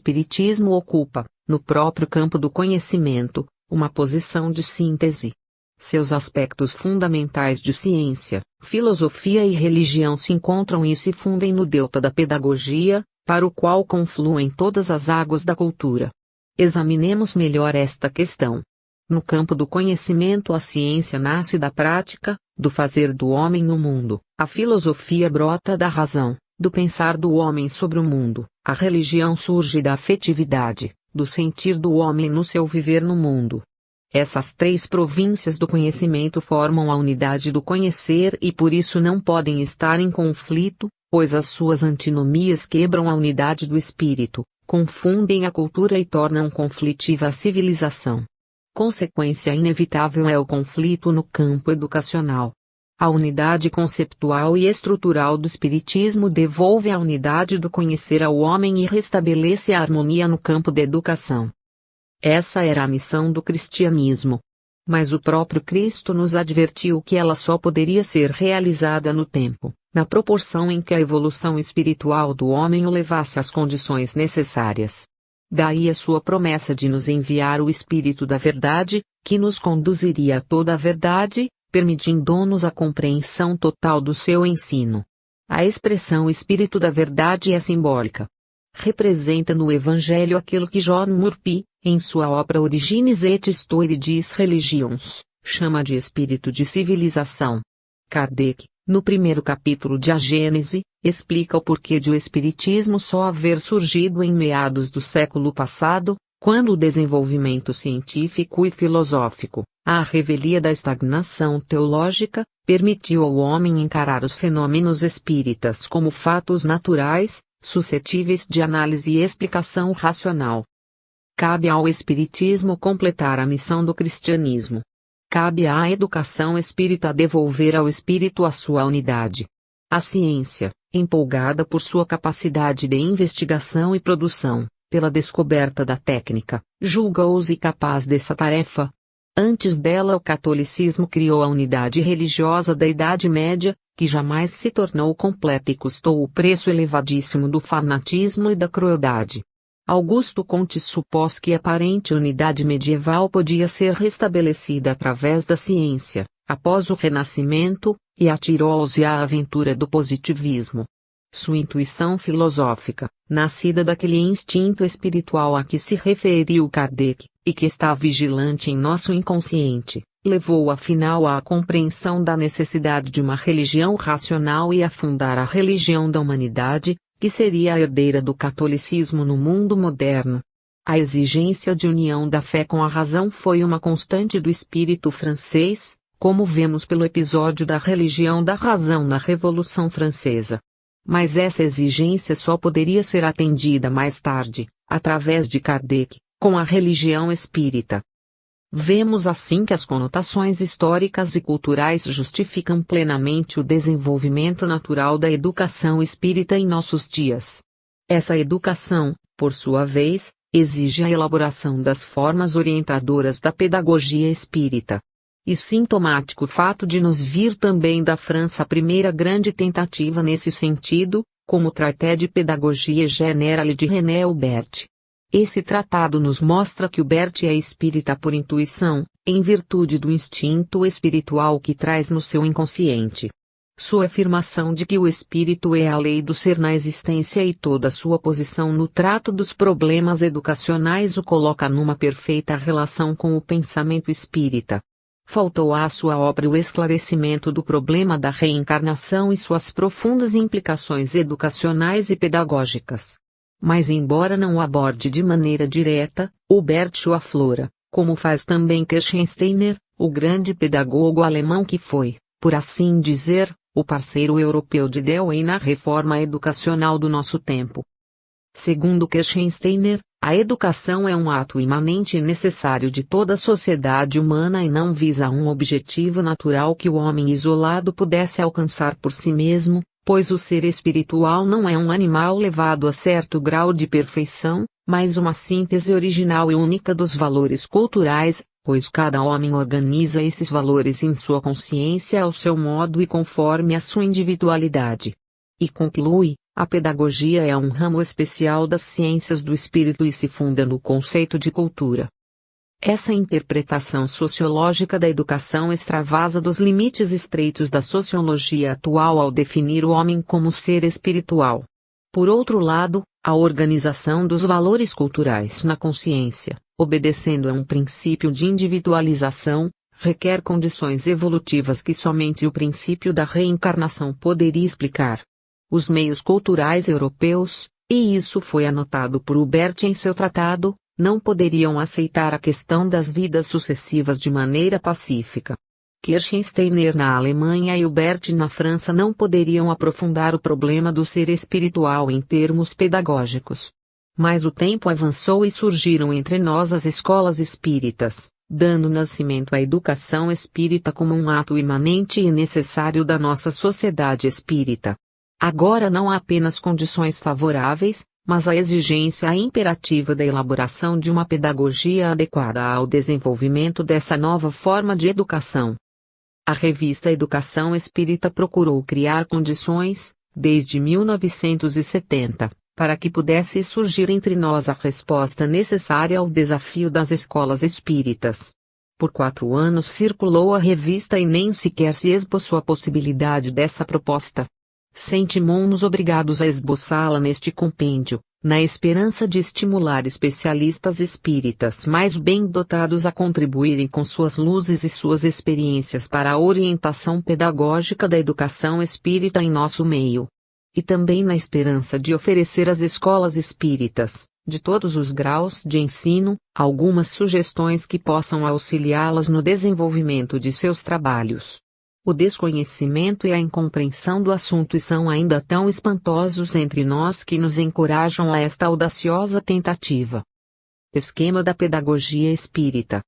espiritismo ocupa, no próprio campo do conhecimento, uma posição de síntese. Seus aspectos fundamentais de ciência, filosofia e religião se encontram e se fundem no delta da pedagogia, para o qual confluem todas as águas da cultura. Examinemos melhor esta questão. No campo do conhecimento, a ciência nasce da prática, do fazer do homem no mundo, a filosofia brota da razão, do pensar do homem sobre o mundo, a religião surge da afetividade, do sentir do homem no seu viver no mundo. Essas três províncias do conhecimento formam a unidade do conhecer e por isso não podem estar em conflito, pois as suas antinomias quebram a unidade do espírito, confundem a cultura e tornam conflitiva a civilização. Consequência inevitável é o conflito no campo educacional. A unidade conceptual e estrutural do espiritismo devolve a unidade do conhecer ao homem e restabelece a harmonia no campo da educação. Essa era a missão do cristianismo. Mas o próprio Cristo nos advertiu que ela só poderia ser realizada no tempo, na proporção em que a evolução espiritual do homem o levasse às condições necessárias. Daí a sua promessa de nos enviar o Espírito da Verdade, que nos conduziria a toda a verdade, permitindo-nos a compreensão total do seu ensino. A expressão Espírito da Verdade é simbólica. Representa no Evangelho aquilo que John Murphy, em sua obra Origines et Histoire des Religions, chama de espírito de civilização. Kardec, no primeiro capítulo de A Gênese, explica o porquê de o espiritismo só haver surgido em meados do século passado, quando o desenvolvimento científico e filosófico, a revelia da estagnação teológica, permitiu ao homem encarar os fenômenos espíritas como fatos naturais, suscetíveis de análise e explicação racional. Cabe ao espiritismo completar a missão do cristianismo. Cabe à educação espírita devolver ao espírito a sua unidade. A ciência, empolgada por sua capacidade de investigação e produção, pela descoberta da técnica, julgou-se capaz dessa tarefa. Antes dela, o catolicismo criou a unidade religiosa da Idade Média, que jamais se tornou completa e custou o preço elevadíssimo do fanatismo e da crueldade. Augusto Comte supôs que a aparente unidade medieval podia ser restabelecida através da ciência, após o Renascimento, e atirou-se à aventura do positivismo. Sua intuição filosófica, nascida daquele instinto espiritual a que se referiu Kardec, e que está vigilante em nosso inconsciente, levou afinal à compreensão da necessidade de uma religião racional e a fundar a religião da humanidade, que seria a herdeira do catolicismo no mundo moderno. A exigência de união da fé com a razão foi uma constante do espírito francês, como vemos pelo episódio da religião da razão na Revolução Francesa. Mas essa exigência só poderia ser atendida mais tarde, através de Kardec, com a religião espírita. Vemos assim que as conotações históricas e culturais justificam plenamente o desenvolvimento natural da educação espírita em nossos dias. Essa educação, por sua vez, exige a elaboração das formas orientadoras da pedagogia espírita. E sintomático o fato de nos vir também da França a primeira grande tentativa nesse sentido, como o Traité de Pédagogie Générale de René Hubert. Esse tratado nos mostra que Hubert é espírita por intuição, em virtude do instinto espiritual que traz no seu inconsciente. Sua afirmação de que o espírito é a lei do ser na existência e toda sua posição no trato dos problemas educacionais o coloca numa perfeita relação com o pensamento espírita. Faltou à sua obra o esclarecimento do problema da reencarnação e suas profundas implicações educacionais e pedagógicas. Mas embora não o aborde de maneira direta, Hubert o aflora, como faz também Kirchensteiner, o grande pedagogo alemão que foi, por assim dizer, o parceiro europeu de Dewey na reforma educacional do nosso tempo. Segundo Kirchensteiner, a educação é um ato imanente e necessário de toda a sociedade humana e não visa um objetivo natural que o homem isolado pudesse alcançar por si mesmo, pois o ser espiritual não é um animal levado a certo grau de perfeição, mas uma síntese original e única dos valores culturais, pois cada homem organiza esses valores em sua consciência ao seu modo e conforme a sua individualidade. E conclui, A pedagogia é um ramo especial das ciências do espírito e se funda no conceito de cultura. Essa interpretação sociológica da educação extravasa dos limites estreitos da sociologia atual ao definir o homem como ser espiritual. Por outro lado, a organização dos valores culturais na consciência, obedecendo a um princípio de individualização, requer condições evolutivas que somente o princípio da reencarnação poderia explicar. Os meios culturais europeus, e isso foi anotado por Hubert em seu tratado, não poderiam aceitar a questão das vidas sucessivas de maneira pacífica. Kirchensteiner na Alemanha e Hubert na França não poderiam aprofundar o problema do ser espiritual em termos pedagógicos. Mas o tempo avançou e surgiram entre nós as escolas espíritas, dando nascimento à educação espírita como um ato imanente e necessário da nossa sociedade espírita. Agora não há apenas condições favoráveis, mas a exigência imperativa da elaboração de uma pedagogia adequada ao desenvolvimento dessa nova forma de educação. A revista Educação Espírita procurou criar condições, desde 1970, para que pudesse surgir entre nós a resposta necessária ao desafio das escolas espíritas. Por 4 anos circulou a revista e nem sequer se esboçou a possibilidade dessa proposta. Sentimos-nos obrigados a esboçá-la neste compêndio, na esperança de estimular especialistas espíritas mais bem dotados a contribuírem com suas luzes e suas experiências para a orientação pedagógica da educação espírita em nosso meio. E também na esperança de oferecer às escolas espíritas, de todos os graus de ensino, algumas sugestões que possam auxiliá-las no desenvolvimento de seus trabalhos. O desconhecimento e a incompreensão do assunto são ainda tão espantosos entre nós que nos encorajam a esta audaciosa tentativa. Esquema da pedagogia espírita.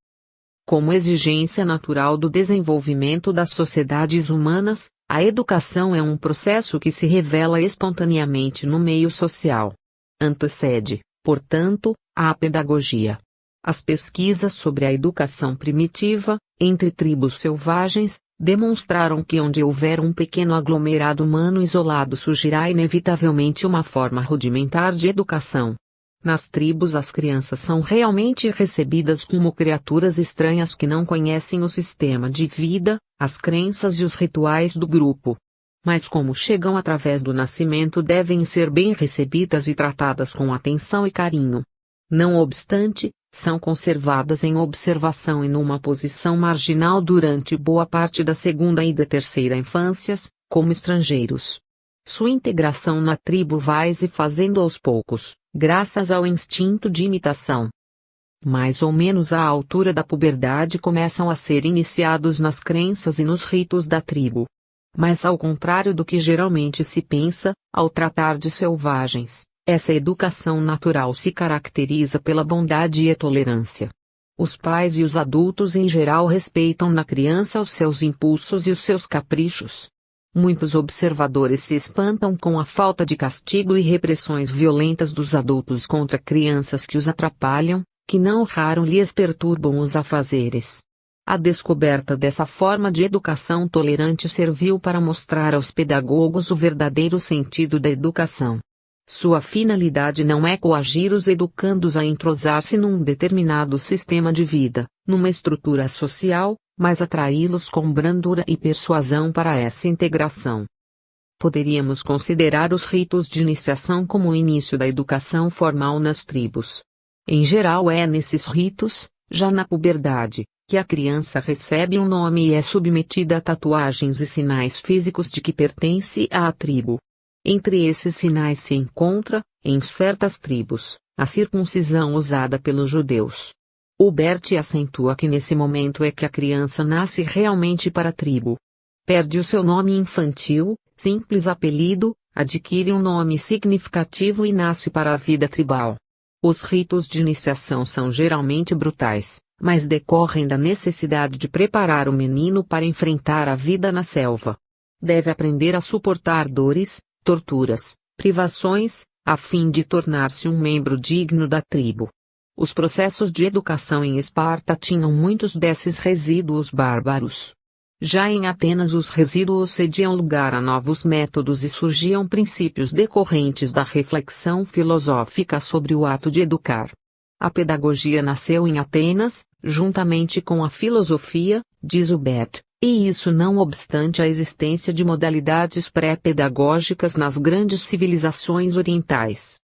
Como exigência natural do desenvolvimento das sociedades humanas, a educação é um processo que se revela espontaneamente no meio social. Antecede, portanto, à pedagogia. As pesquisas sobre a educação primitiva, entre tribos selvagens, demonstraram que onde houver um pequeno aglomerado humano isolado surgirá inevitavelmente uma forma rudimentar de educação. Nas tribos as crianças são realmente recebidas como criaturas estranhas que não conhecem o sistema de vida, as crenças e os rituais do grupo. Mas como chegam através do nascimento devem ser bem recebidas e tratadas com atenção e carinho. Não obstante, são conservadas em observação e numa posição marginal durante boa parte da segunda e da terceira infâncias, como estrangeiros. Sua integração na tribo vai se fazendo aos poucos, graças ao instinto de imitação. Mais ou menos à altura da puberdade começam a ser iniciados nas crenças e nos ritos da tribo. Mas ao contrário do que geralmente se pensa, ao tratar de selvagens, essa educação natural se caracteriza pela bondade e tolerância. Os pais e os adultos em geral respeitam na criança os seus impulsos e os seus caprichos. Muitos observadores se espantam com a falta de castigo e repressões violentas dos adultos contra crianças que os atrapalham, que não raro lhes perturbam os afazeres. A descoberta dessa forma de educação tolerante serviu para mostrar aos pedagogos o verdadeiro sentido da educação. Sua finalidade não é coagir os educandos a entrosar-se num determinado sistema de vida, numa estrutura social, mas atraí-los com brandura e persuasão para essa integração. Poderíamos considerar os ritos de iniciação como o início da educação formal nas tribos. Em geral é nesses ritos, já na puberdade, que a criança recebe um nome e é submetida a tatuagens e sinais físicos de que pertence à tribo. Entre esses sinais se encontra, em certas tribos, a circuncisão usada pelos judeus. Hubert acentua que nesse momento é que a criança nasce realmente para a tribo. Perde o seu nome infantil, simples apelido, adquire um nome significativo e nasce para a vida tribal. Os ritos de iniciação são geralmente brutais, mas decorrem da necessidade de preparar o menino para enfrentar a vida na selva. Deve aprender a suportar dores, torturas, privações, a fim de tornar-se um membro digno da tribo. Os processos de educação em Esparta tinham muitos desses resíduos bárbaros. Já em Atenas os resíduos cediam lugar a novos métodos e surgiam princípios decorrentes da reflexão filosófica sobre o ato de educar. A pedagogia nasceu em Atenas, juntamente com a filosofia, diz Hubbert, e isso não obstante a existência de modalidades pré-pedagógicas nas grandes civilizações orientais.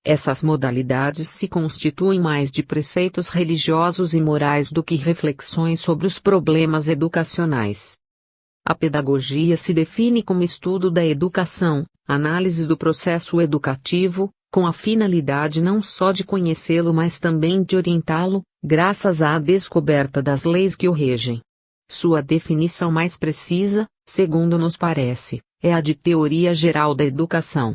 Essas modalidades se constituem mais de preceitos religiosos e morais do que reflexões sobre os problemas educacionais. A pedagogia se define como estudo da educação, análise do processo educativo, com a finalidade não só de conhecê-lo mas também de orientá-lo, graças à descoberta das leis que o regem. Sua definição mais precisa, segundo nos parece, é a de teoria geral da educação.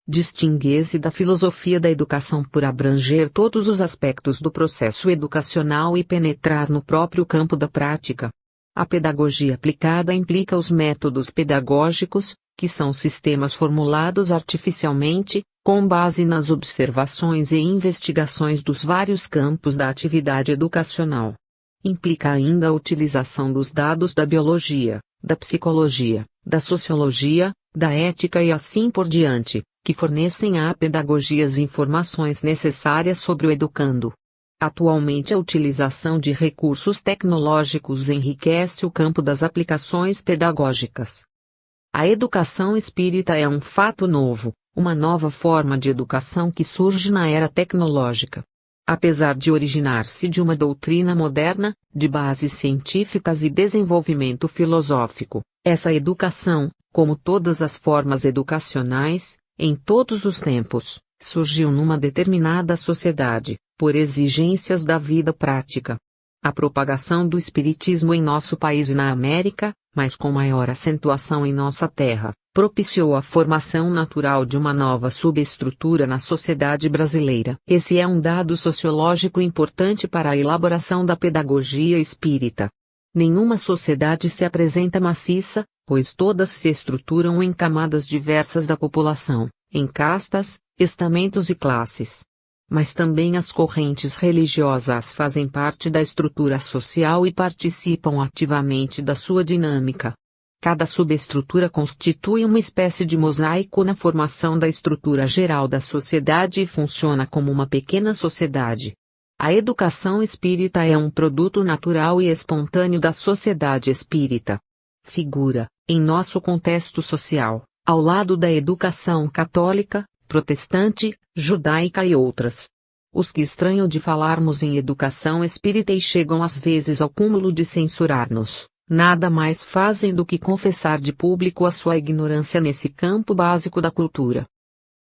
Distingue-se da filosofia da educação por abranger todos os aspectos do processo educacional e penetrar no próprio campo da prática. A pedagogia aplicada implica os métodos pedagógicos, que são sistemas formulados artificialmente, com base nas observações e investigações dos vários campos da atividade educacional. Implica ainda a utilização dos dados da biologia, da psicologia, da sociologia, da ética e assim por diante, que fornecem à pedagogia as informações necessárias sobre o educando. Atualmente a utilização de recursos tecnológicos enriquece o campo das aplicações pedagógicas. A educação espírita é um fato novo, uma nova forma de educação que surge na era tecnológica. Apesar de originar-se de uma doutrina moderna, de bases científicas e desenvolvimento filosófico, essa educação, como todas as formas educacionais, em todos os tempos, surgiu numa determinada sociedade, por exigências da vida prática. A propagação do espiritismo em nosso país e na América, mas com maior acentuação em nossa terra, propiciou a formação natural de uma nova subestrutura na sociedade brasileira. Esse é um dado sociológico importante para a elaboração da pedagogia espírita. Nenhuma sociedade se apresenta maciça, pois todas se estruturam em camadas diversas da população, em castas, estamentos e classes. Mas também as correntes religiosas fazem parte da estrutura social e participam ativamente da sua dinâmica. Cada subestrutura constitui uma espécie de mosaico na formação da estrutura geral da sociedade e funciona como uma pequena sociedade. A educação espírita é um produto natural e espontâneo da sociedade espírita. Figura, em nosso contexto social, ao lado da educação católica, protestante, judaica e outras. Os que estranham de falarmos em educação espírita e chegam às vezes ao cúmulo de censurar-nos, nada mais fazem do que confessar de público a sua ignorância nesse campo básico da cultura.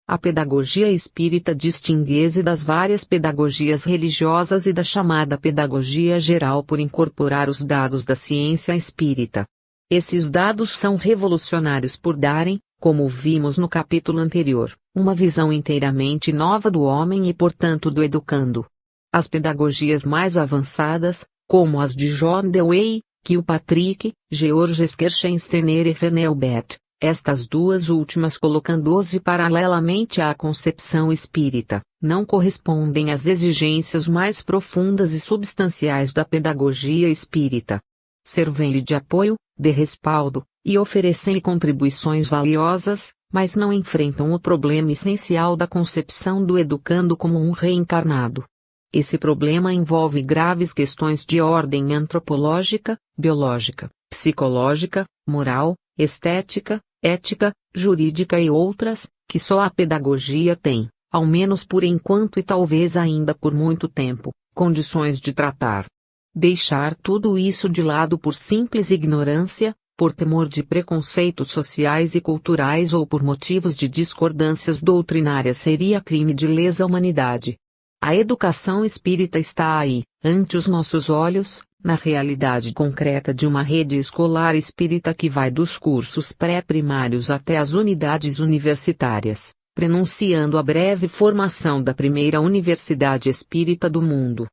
A pedagogia espírita distingue-se das várias pedagogias religiosas e da chamada pedagogia geral por incorporar os dados da ciência espírita. Esses dados são revolucionários por darem, como vimos no capítulo anterior, uma visão inteiramente nova do homem e portanto do educando. As pedagogias mais avançadas, como as de John Dewey, Kilpatrick, Georges Kirchsteiner e René Hubert, estas duas últimas colocando-se paralelamente à concepção espírita, não correspondem às exigências mais profundas e substanciais da pedagogia espírita. Servem-lhe de apoio, de respaldo, e oferecem-lhe contribuições valiosas, mas não enfrentam o problema essencial da concepção do educando como um reencarnado. Esse problema envolve graves questões de ordem antropológica, biológica, psicológica, moral, estética, ética, jurídica e outras, que só a pedagogia tem, ao menos por enquanto e talvez ainda por muito tempo, condições de tratar. Deixar tudo isso de lado por simples ignorância, por temor de preconceitos sociais e culturais ou por motivos de discordâncias doutrinárias seria crime de lesa humanidade. A educação espírita está aí, ante os nossos olhos, na realidade concreta de uma rede escolar espírita que vai dos cursos pré-primários até as unidades universitárias, prenunciando a breve formação da primeira universidade espírita do mundo.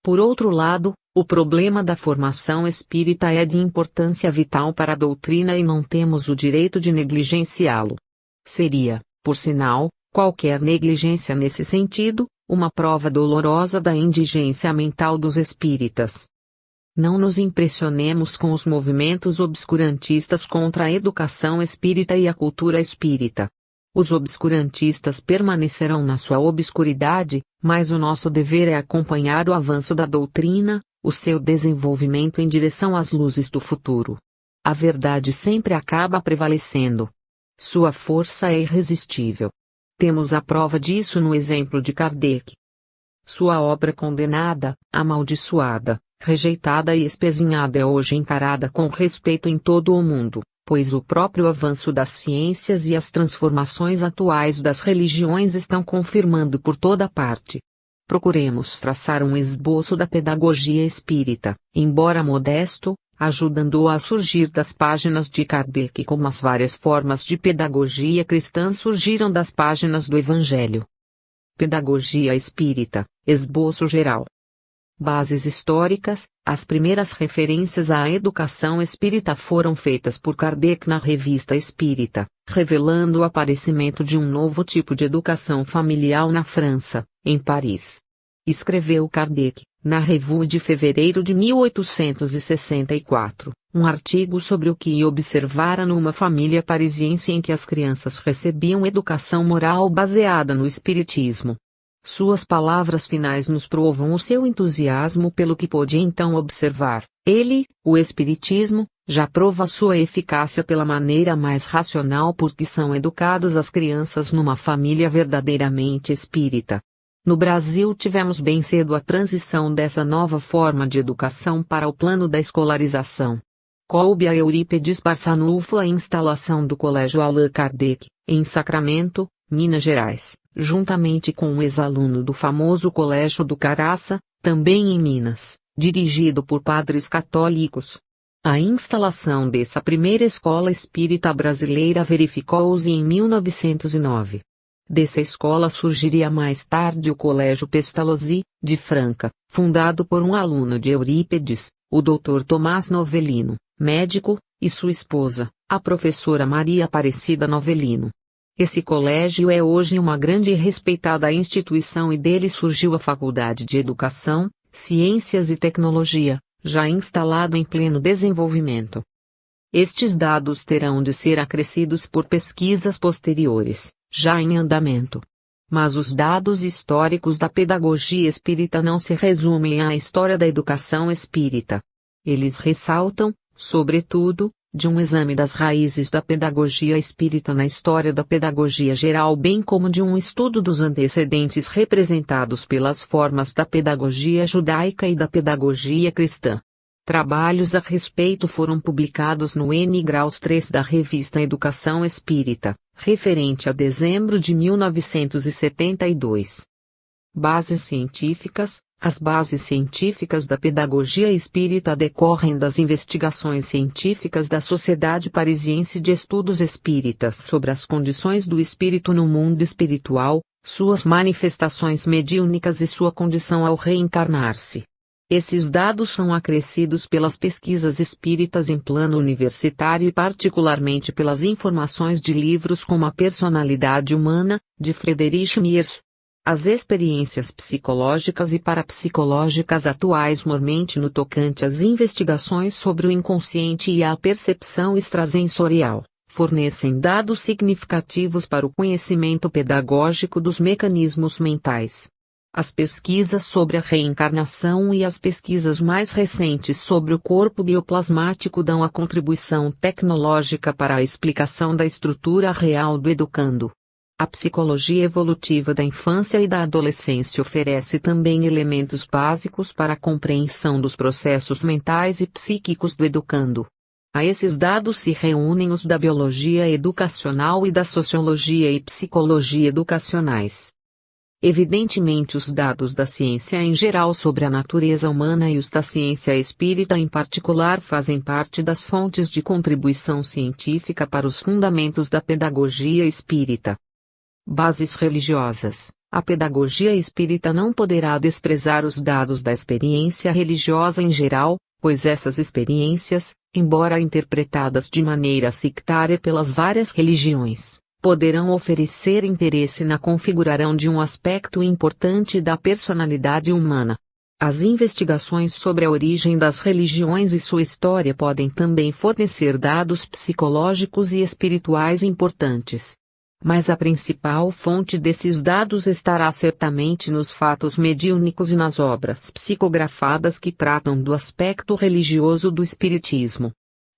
Por outro lado, o problema da formação espírita é de importância vital para a doutrina e não temos o direito de negligenciá-lo. Seria, por sinal, qualquer negligência nesse sentido, uma prova dolorosa da indigência mental dos espíritas. Não nos impressionemos com os movimentos obscurantistas contra a educação espírita e a cultura espírita. Os obscurantistas permanecerão na sua obscuridade, mas o nosso dever é acompanhar o avanço da doutrina, o seu desenvolvimento em direção às luzes do futuro. A verdade sempre acaba prevalecendo. Sua força é irresistível. Temos a prova disso no exemplo de Kardec. Sua obra condenada, amaldiçoada, rejeitada e espezinhada é hoje encarada com respeito em todo o mundo, pois o próprio avanço das ciências e as transformações atuais das religiões estão confirmando por toda parte. Procuremos traçar um esboço da pedagogia espírita, embora modesto, ajudando-o a surgir das páginas de Kardec como as várias formas de pedagogia cristã surgiram das páginas do Evangelho. Pedagogia espírita, esboço geral. Bases históricas. As primeiras referências à educação espírita foram feitas por Kardec na Revista Espírita, revelando o aparecimento de um novo tipo de educação familiar na França, em Paris. Escreveu Kardec, na Revue de fevereiro de 1864, um artigo sobre o que observara numa família parisiense em que as crianças recebiam educação moral baseada no espiritismo. Suas palavras finais nos provam o seu entusiasmo pelo que pôde então observar. Ele, o espiritismo, já prova sua eficácia pela maneira mais racional porque são educadas as crianças numa família verdadeiramente espírita. No Brasil tivemos bem cedo a transição dessa nova forma de educação para o plano da escolarização. Coube a Eurípedes Barçanufo a instalação do Colégio Allan Kardec, em Sacramento, Minas Gerais, juntamente com um ex-aluno do famoso Colégio do Caraça, também em Minas, dirigido por padres católicos. A instalação dessa primeira escola espírita brasileira verificou-se em 1909. Dessa escola surgiria mais tarde o Colégio Pestalozzi, de Franca, fundado por um aluno de Eurípedes, o Dr. Tomás Novelino, médico, e sua esposa, a professora Maria Aparecida Novelino. Esse colégio é hoje uma grande e respeitada instituição e dele surgiu a Faculdade de Educação, Ciências e Tecnologia, já instalado em pleno desenvolvimento. Estes dados terão de ser acrescidos por pesquisas posteriores, já em andamento. Mas os dados históricos da pedagogia espírita não se resumem à história da educação espírita. Eles ressaltam, sobretudo, de um exame das raízes da pedagogia espírita na história da pedagogia geral, bem como de um estudo dos antecedentes representados pelas formas da pedagogia judaica e da pedagogia cristã. Trabalhos a respeito foram publicados no N Graus 3 da revista Educação Espírita, referente a dezembro de 1972. Bases científicas. As bases científicas da pedagogia espírita decorrem das investigações científicas da Sociedade Parisiense de Estudos Espíritas sobre as condições do espírito no mundo espiritual, suas manifestações mediúnicas e sua condição ao reencarnar-se. Esses dados são acrescidos pelas pesquisas espíritas em plano universitário e particularmente pelas informações de livros como A Personalidade Humana, de Friedrich Miers. As experiências psicológicas e parapsicológicas atuais mormente no tocante às investigações sobre o inconsciente e a percepção extrasensorial, fornecem dados significativos para o conhecimento pedagógico dos mecanismos mentais. As pesquisas sobre a reencarnação e as pesquisas mais recentes sobre o corpo bioplasmático dão a contribuição tecnológica para a explicação da estrutura real do educando. A psicologia evolutiva da infância e da adolescência oferece também elementos básicos para a compreensão dos processos mentais e psíquicos do educando. A esses dados se reúnem os da biologia educacional e da sociologia e psicologia educacionais. Evidentemente, os dados da ciência em geral sobre a natureza humana e os da ciência espírita em particular fazem parte das fontes de contribuição científica para os fundamentos da pedagogia espírita. Bases religiosas. A pedagogia espírita não poderá desprezar os dados da experiência religiosa em geral, pois essas experiências, embora interpretadas de maneira sectária pelas várias religiões, poderão oferecer interesse na configuração de um aspecto importante da personalidade humana. As investigações sobre a origem das religiões e sua história podem também fornecer dados psicológicos e espirituais importantes. Mas a principal fonte desses dados estará certamente nos fatos mediúnicos e nas obras psicografadas que tratam do aspecto religioso do espiritismo.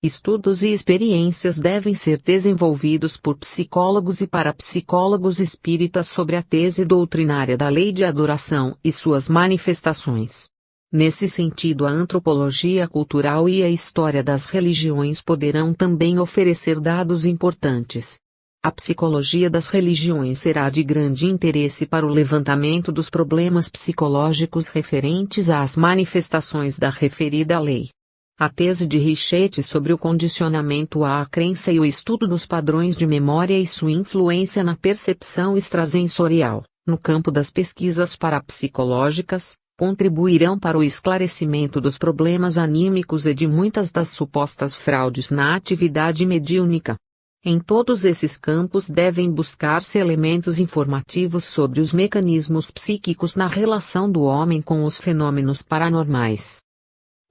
Estudos e experiências devem ser desenvolvidos por psicólogos e parapsicólogos espíritas sobre a tese doutrinária da lei de adoração e suas manifestações. Nesse sentido, a antropologia cultural e a história das religiões poderão também oferecer dados importantes. A psicologia das religiões será de grande interesse para o levantamento dos problemas psicológicos referentes às manifestações da referida lei. A tese de Richetti sobre o condicionamento à crença e o estudo dos padrões de memória e sua influência na percepção extrasensorial, no campo das pesquisas parapsicológicas, contribuirão para o esclarecimento dos problemas anímicos e de muitas das supostas fraudes na atividade mediúnica. Em todos esses campos devem buscar-se elementos informativos sobre os mecanismos psíquicos na relação do homem com os fenômenos paranormais.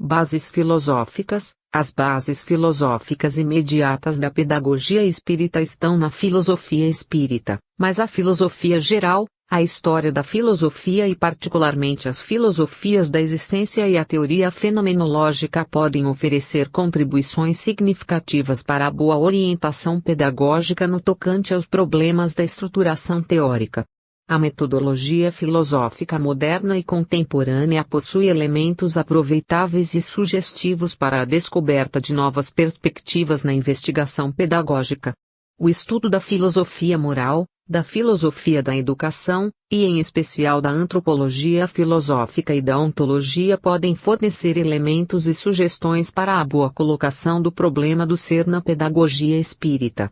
Bases filosóficas. As bases filosóficas imediatas da pedagogia espírita estão na filosofia espírita, mas a filosofia geral, a história da filosofia e particularmente as filosofias da existência e a teoria fenomenológica podem oferecer contribuições significativas para a boa orientação pedagógica no tocante aos problemas da estruturação teórica. A metodologia filosófica moderna e contemporânea possui elementos aproveitáveis e sugestivos para a descoberta de novas perspectivas na investigação pedagógica. O estudo da filosofia moral, da filosofia da educação, e em especial da antropologia filosófica e da ontologia podem fornecer elementos e sugestões para a boa colocação do problema do ser na pedagogia espírita.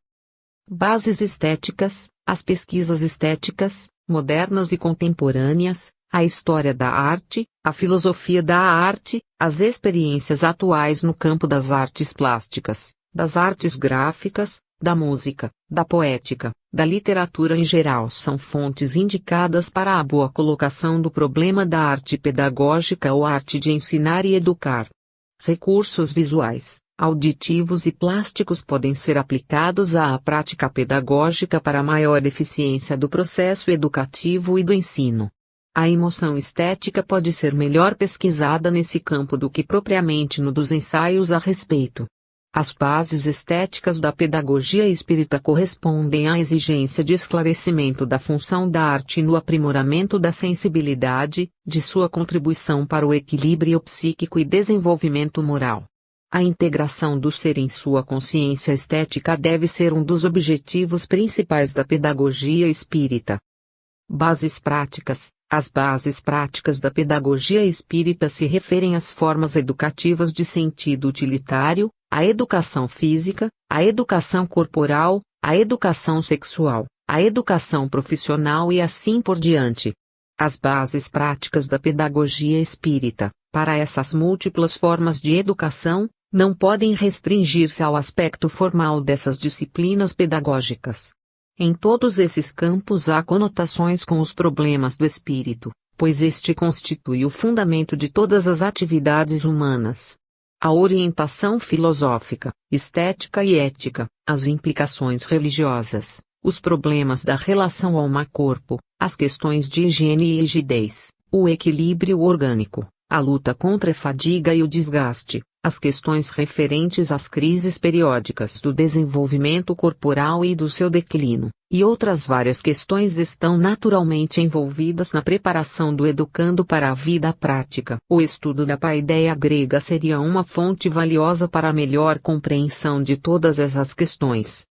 Bases estéticas. As pesquisas estéticas, modernas e contemporâneas, a história da arte, a filosofia da arte, as experiências atuais no campo das artes plásticas, das artes gráficas, da música, da poética, da literatura em geral são fontes indicadas para a boa colocação do problema da arte pedagógica ou arte de ensinar e educar. Recursos visuais, auditivos e plásticos podem ser aplicados à prática pedagógica para maior eficiência do processo educativo e do ensino. A emoção estética pode ser melhor pesquisada nesse campo do que propriamente no dos ensaios a respeito. As bases estéticas da pedagogia espírita correspondem à exigência de esclarecimento da função da arte no aprimoramento da sensibilidade, de sua contribuição para o equilíbrio psíquico e desenvolvimento moral. A integração do ser em sua consciência estética deve ser um dos objetivos principais da pedagogia espírita. Bases práticas. As bases práticas da pedagogia espírita se referem às formas educativas de sentido utilitário, a educação física, a educação corporal, a educação sexual, a educação profissional e assim por diante. As bases práticas da pedagogia espírita, para essas múltiplas formas de educação, não podem restringir-se ao aspecto formal dessas disciplinas pedagógicas. Em todos esses campos há conotações com os problemas do espírito, pois este constitui o fundamento de todas as atividades humanas. A orientação filosófica, estética e ética, as implicações religiosas, os problemas da relação alma-corpo, as questões de higiene e rigidez, o equilíbrio orgânico, a luta contra a fadiga e o desgaste, as questões referentes às crises periódicas do desenvolvimento corporal e do seu declínio, e outras várias questões estão naturalmente envolvidas na preparação do educando para a vida prática. O estudo da paideia grega seria uma fonte valiosa para a melhor compreensão de todas essas questões.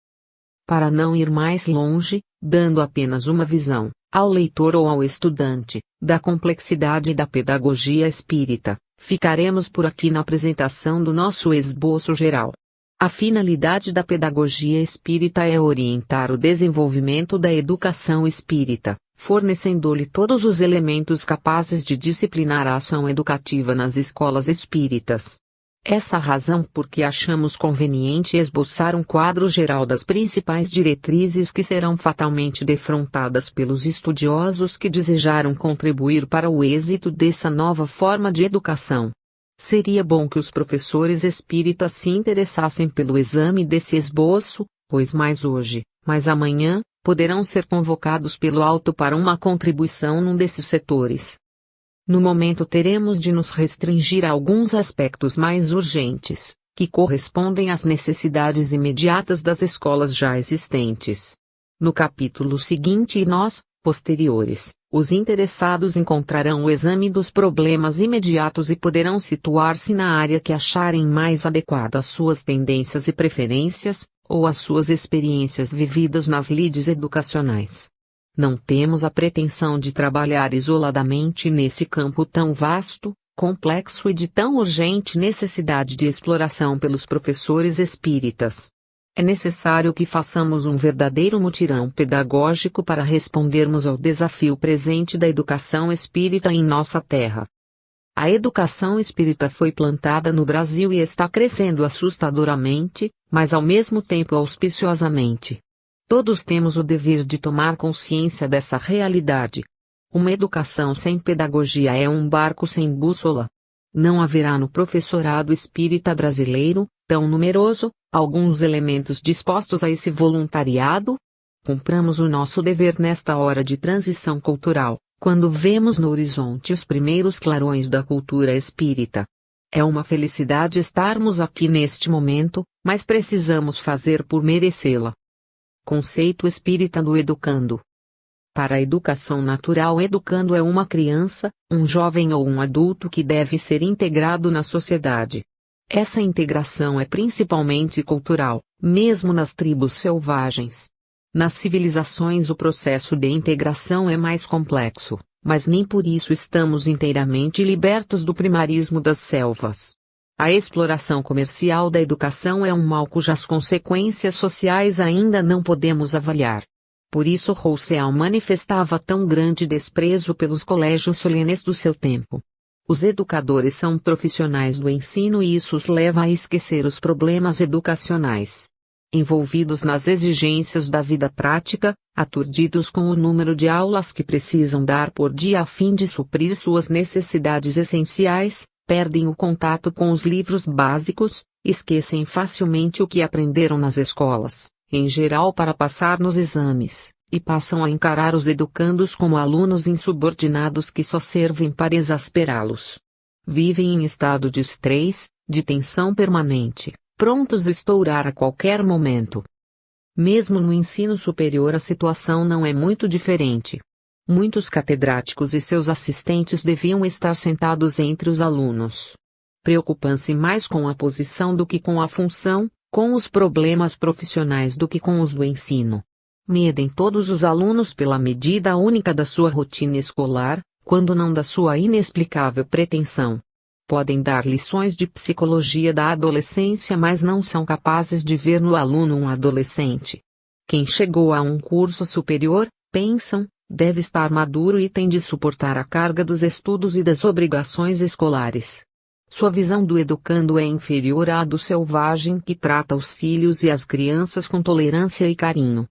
Para não ir mais longe, dando apenas uma visão, ao leitor ou ao estudante, da complexidade da pedagogia espírita, ficaremos por aqui na apresentação do nosso esboço geral. A finalidade da pedagogia espírita é orientar o desenvolvimento da educação espírita, fornecendo-lhe todos os elementos capazes de disciplinar a ação educativa nas escolas espíritas. Essa razão porque achamos conveniente esboçar um quadro geral das principais diretrizes que serão fatalmente defrontadas pelos estudiosos que desejaram contribuir para o êxito dessa nova forma de educação. Seria bom que os professores espíritas se interessassem pelo exame desse esboço, pois mais hoje, mais amanhã, poderão ser convocados pelo alto para uma contribuição num desses setores. No momento teremos de nos restringir a alguns aspectos mais urgentes, que correspondem às necessidades imediatas das escolas já existentes. No capítulo seguinte e nós, posteriores, os interessados encontrarão o exame dos problemas imediatos e poderão situar-se na área que acharem mais adequada às suas tendências e preferências, ou às suas experiências vividas nas lides educacionais. Não temos a pretensão de trabalhar isoladamente nesse campo tão vasto, complexo e de tão urgente necessidade de exploração pelos professores espíritas. É necessário que façamos um verdadeiro mutirão pedagógico para respondermos ao desafio presente da educação espírita em nossa terra. A educação espírita foi plantada no Brasil e está crescendo assustadoramente, mas ao mesmo tempo auspiciosamente. Todos temos o dever de tomar consciência dessa realidade. Uma educação sem pedagogia é um barco sem bússola. Não haverá no professorado espírita brasileiro, tão numeroso, alguns elementos dispostos a esse voluntariado? Cumpramos o nosso dever nesta hora de transição cultural, quando vemos no horizonte os primeiros clarões da cultura espírita. É uma felicidade estarmos aqui neste momento, mas precisamos fazer por merecê-la. Conceito espírita do educando. Para a educação natural, educando é uma criança, um jovem ou um adulto que deve ser integrado na sociedade. Essa integração é principalmente cultural, mesmo nas tribos selvagens. Nas civilizações o processo de integração é mais complexo, mas nem por isso estamos inteiramente libertos do primarismo das selvas. A exploração comercial da educação é um mal cujas consequências sociais ainda não podemos avaliar. Por isso Rousseau manifestava tão grande desprezo pelos colégios solenes do seu tempo. Os educadores são profissionais do ensino e isso os leva a esquecer os problemas educacionais. Envolvidos nas exigências da vida prática, aturdidos com o número de aulas que precisam dar por dia a fim de suprir suas necessidades essenciais, perdem o contato com os livros básicos, esquecem facilmente o que aprenderam nas escolas, em geral para passar nos exames, e passam a encarar os educandos como alunos insubordinados que só servem para exasperá-los. Vivem em estado de estresse, de tensão permanente, prontos a estourar a qualquer momento. Mesmo no ensino superior a situação não é muito diferente. Muitos catedráticos e seus assistentes deviam estar sentados entre os alunos. Preocupam-se mais com a posição do que com a função, com os problemas profissionais do que com os do ensino. Medem todos os alunos pela medida única da sua rotina escolar, quando não da sua inexplicável pretensão. Podem dar lições de psicologia da adolescência, mas não são capazes de ver no aluno um adolescente. Quem chegou a um curso superior, pensam, deve estar maduro e tem de suportar a carga dos estudos e das obrigações escolares. Sua visão do educando é inferior à do selvagem que trata os filhos e as crianças com tolerância e carinho.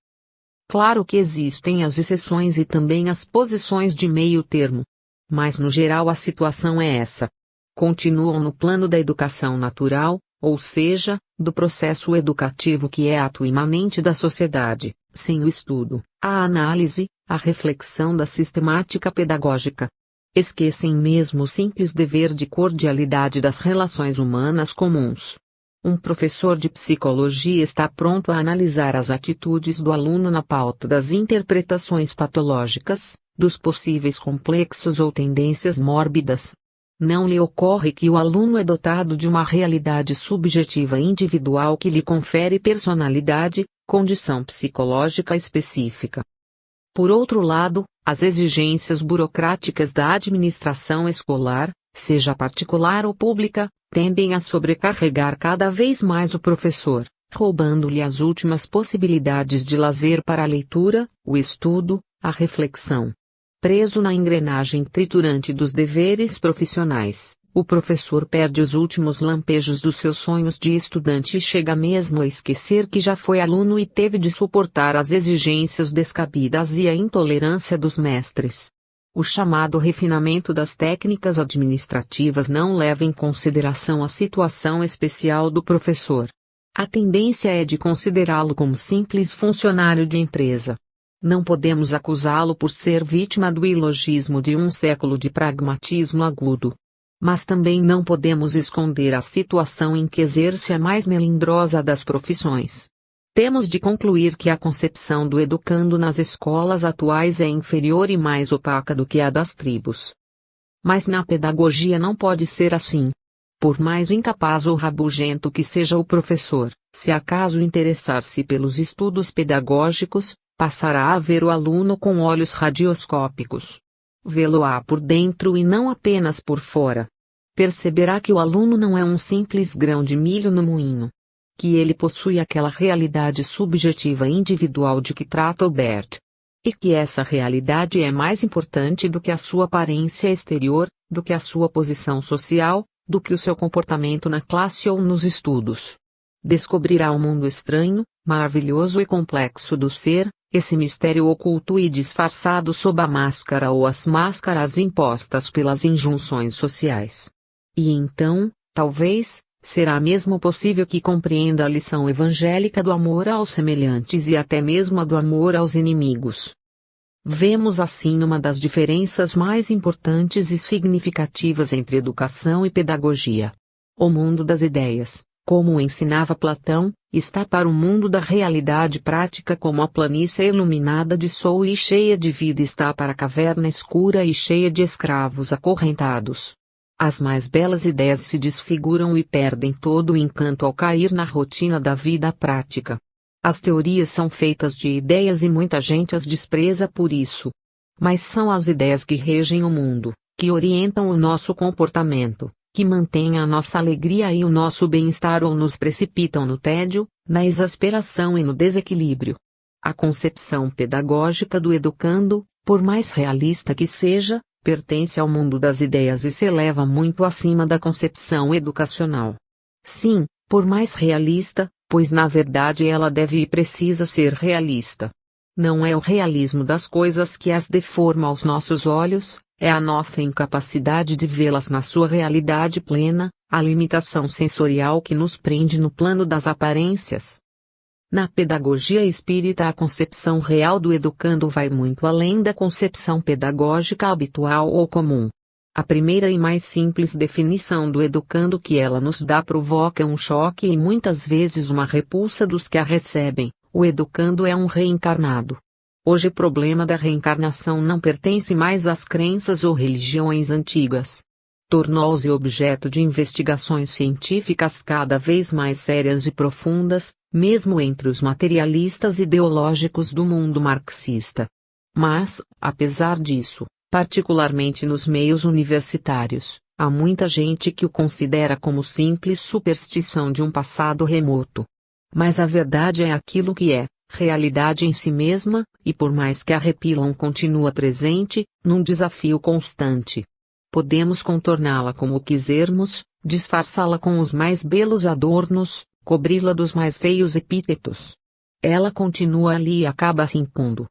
Claro que existem as exceções e também as posições de meio termo. Mas no geral a situação é essa. Continuam no plano da educação natural, ou seja, do processo educativo que é ato imanente da sociedade, sem o estudo, a análise, a reflexão da sistemática pedagógica. Esquecem mesmo o simples dever de cordialidade das relações humanas comuns. Um professor de psicologia está pronto a analisar as atitudes do aluno na pauta das interpretações patológicas, dos possíveis complexos ou tendências mórbidas. Não lhe ocorre que o aluno é dotado de uma realidade subjetiva individual que lhe confere personalidade, condição psicológica específica. Por outro lado, as exigências burocráticas da administração escolar, seja particular ou pública, tendem a sobrecarregar cada vez mais o professor, roubando-lhe as últimas possibilidades de lazer para a leitura, o estudo, a reflexão. Preso na engrenagem triturante dos deveres profissionais, O professor perde os últimos lampejos dos seus sonhos de estudante e chega mesmo a esquecer que já foi aluno e teve de suportar as exigências descabidas e a intolerância dos mestres. O chamado refinamento das técnicas administrativas não leva em consideração a situação especial do professor. A tendência é de considerá-lo como simples funcionário de empresa. Não podemos acusá-lo por ser vítima do ilogismo de um século de pragmatismo agudo. Mas também não podemos esconder a situação em que exerce a mais melindrosa das profissões. Temos de concluir que a concepção do educando nas escolas atuais é inferior e mais opaca do que a das tribos. Mas na pedagogia não pode ser assim. Por mais incapaz ou rabugento que seja o professor, se acaso interessar-se pelos estudos pedagógicos, passará a ver o aluno com olhos radioscópicos. Vê-lo-á por dentro e não apenas por fora. Perceberá que o aluno não é um simples grão de milho no moinho. Que ele possui aquela realidade subjetiva individual de que trata o Bert. E que essa realidade é mais importante do que a sua aparência exterior, do que a sua posição social, do que o seu comportamento na classe ou nos estudos. Descobrirá o mundo estranho, maravilhoso e complexo do ser, esse mistério oculto e disfarçado sob a máscara ou as máscaras impostas pelas injunções sociais. E então, talvez, será mesmo possível que compreenda a lição evangélica do amor aos semelhantes e até mesmo a do amor aos inimigos. Vemos assim uma das diferenças mais importantes e significativas entre educação e pedagogia. O mundo das ideias, como ensinava Platão, está para o mundo da realidade prática como a planície iluminada de sol e cheia de vida está para a caverna escura e cheia de escravos acorrentados. As mais belas ideias se desfiguram e perdem todo o encanto ao cair na rotina da vida prática. As teorias são feitas de ideias e muita gente as despreza por isso. Mas são as ideias que regem o mundo, que orientam o nosso comportamento, que mantêm a nossa alegria e o nosso bem-estar ou nos precipitam no tédio, na exasperação e no desequilíbrio. A concepção pedagógica do educando, por mais realista que seja, pertence ao mundo das ideias e se eleva muito acima da concepção educacional. Sim, por mais realista, pois na verdade ela deve e precisa ser realista. Não é o realismo das coisas que as deforma aos nossos olhos, é a nossa incapacidade de vê-las na sua realidade plena, a limitação sensorial que nos prende no plano das aparências. Na pedagogia espírita a concepção real do educando vai muito além da concepção pedagógica habitual ou comum. A primeira e mais simples definição do educando que ela nos dá provoca um choque e muitas vezes uma repulsa dos que a recebem: o educando é um reencarnado. Hoje o problema da reencarnação não pertence mais às crenças ou religiões antigas. Tornou-se objeto de investigações científicas cada vez mais sérias e profundas, mesmo entre os materialistas ideológicos do mundo marxista. Mas, apesar disso, particularmente nos meios universitários, há muita gente que o considera como simples superstição de um passado remoto. Mas a verdade é aquilo que é, realidade em si mesma, e por mais que a repilam continua presente, num desafio constante. Podemos contorná-la como quisermos, disfarçá-la com os mais belos adornos, cobri-la dos mais feios epítetos. Ela continua ali e acaba se impondo.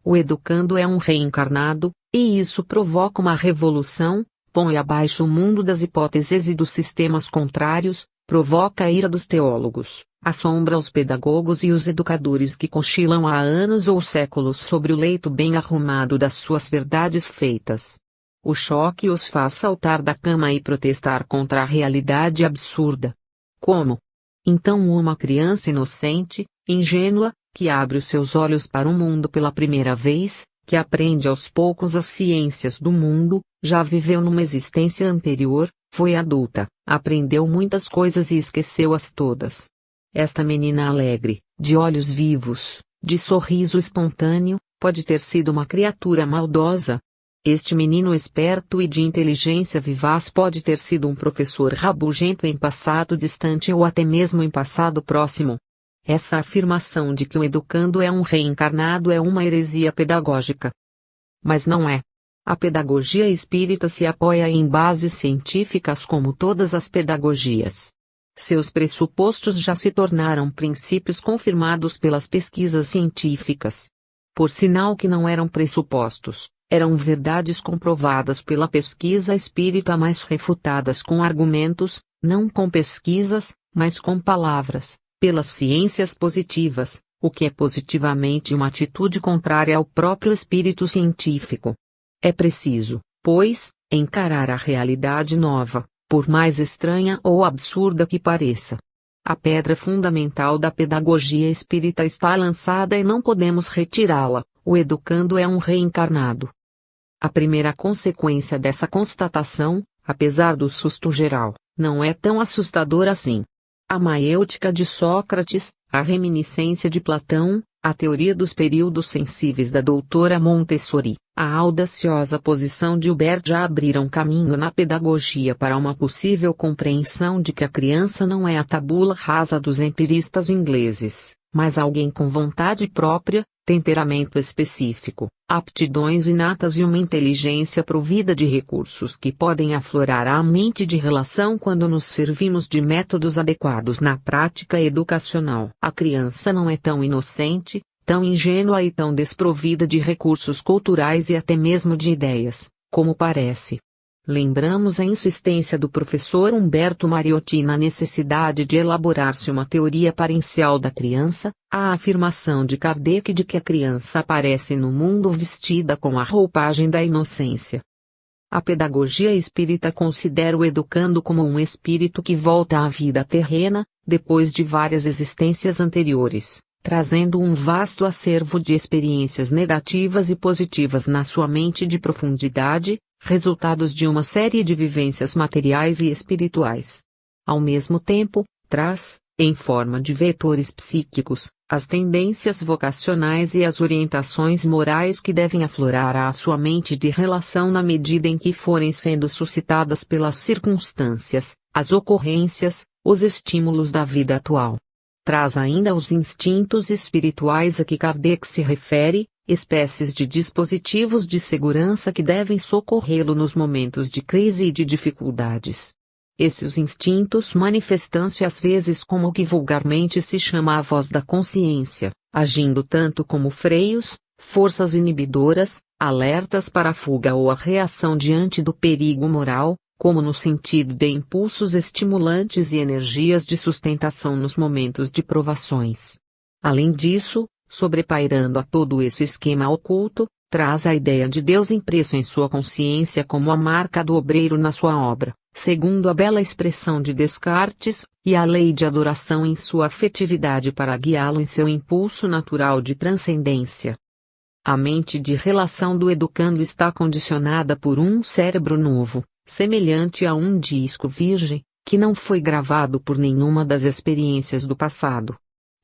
O educando é um reencarnado, e isso provoca uma revolução, põe abaixo o mundo das hipóteses e dos sistemas contrários, provoca a ira dos teólogos, assombra os pedagogos e os educadores que cochilam há anos ou séculos sobre o leito bem arrumado das suas verdades feitas. O choque os faz saltar da cama e protestar contra a realidade absurda. Como? Então uma criança inocente, ingênua, que abre os seus olhos para o mundo pela primeira vez, que aprende aos poucos as ciências do mundo, já viveu numa existência anterior, foi adulta, aprendeu muitas coisas e esqueceu-as todas. Esta menina alegre, de olhos vivos, de sorriso espontâneo, pode ter sido uma criatura maldosa. Este menino esperto e de inteligência vivaz pode ter sido um professor rabugento em passado distante ou até mesmo em passado próximo. Essa afirmação de que o educando é um reencarnado é uma heresia pedagógica. Mas não é. A pedagogia espírita se apoia em bases científicas como todas as pedagogias. Seus pressupostos já se tornaram princípios confirmados pelas pesquisas científicas. Por sinal que não eram pressupostos, eram verdades comprovadas pela pesquisa espírita, mas refutadas com argumentos, não com pesquisas, mas com palavras, pelas ciências positivas, o que é positivamente uma atitude contrária ao próprio espírito científico. É preciso, pois, encarar a realidade nova, por mais estranha ou absurda que pareça. A pedra fundamental da pedagogia espírita está lançada e não podemos retirá-la: o educando é um reencarnado. A primeira consequência dessa constatação, apesar do susto geral, não é tão assustadora assim. A maêutica de Sócrates, a reminiscência de Platão, a teoria dos períodos sensíveis da doutora Montessori, a audaciosa posição de Hilbert já abriram caminho na pedagogia para uma possível compreensão de que a criança não é a tabula rasa dos empiristas ingleses, mas alguém com vontade própria, temperamento específico, aptidões inatas e uma inteligência provida de recursos que podem aflorar a mente de relação quando nos servimos de métodos adequados na prática educacional. A criança não é tão inocente, tão ingênua e tão desprovida de recursos culturais e até mesmo de ideias, como parece. Lembramos a insistência do professor Humberto Mariotti na necessidade de elaborar-se uma teoria parencial da criança, a afirmação de Kardec de que a criança aparece no mundo vestida com a roupagem da inocência. A pedagogia espírita considera o educando como um espírito que volta à vida terrena, depois de várias existências anteriores, trazendo um vasto acervo de experiências negativas e positivas na sua mente de profundidade, resultados de uma série de vivências materiais e espirituais. Ao mesmo tempo, traz, em forma de vetores psíquicos, as tendências vocacionais e as orientações morais que devem aflorar à sua mente de relação na medida em que forem sendo suscitadas pelas circunstâncias, as ocorrências, os estímulos da vida atual. Traz ainda os instintos espirituais a que Kardec se refere, espécies de dispositivos de segurança que devem socorrê-lo nos momentos de crise e de dificuldades. Esses instintos manifestam-se às vezes como o que vulgarmente se chama a voz da consciência, agindo tanto como freios, forças inibidoras, alertas para a fuga ou a reação diante do perigo moral, como no sentido de impulsos estimulantes e energias de sustentação nos momentos de provações. Além disso, sobrepairando a todo esse esquema oculto, traz a ideia de Deus impresso em sua consciência como a marca do obreiro na sua obra, segundo a bela expressão de Descartes, e a lei de adoração em sua afetividade para guiá-lo em seu impulso natural de transcendência. A mente de relação do educando está condicionada por um cérebro novo, semelhante a um disco virgem, que não foi gravado por nenhuma das experiências do passado.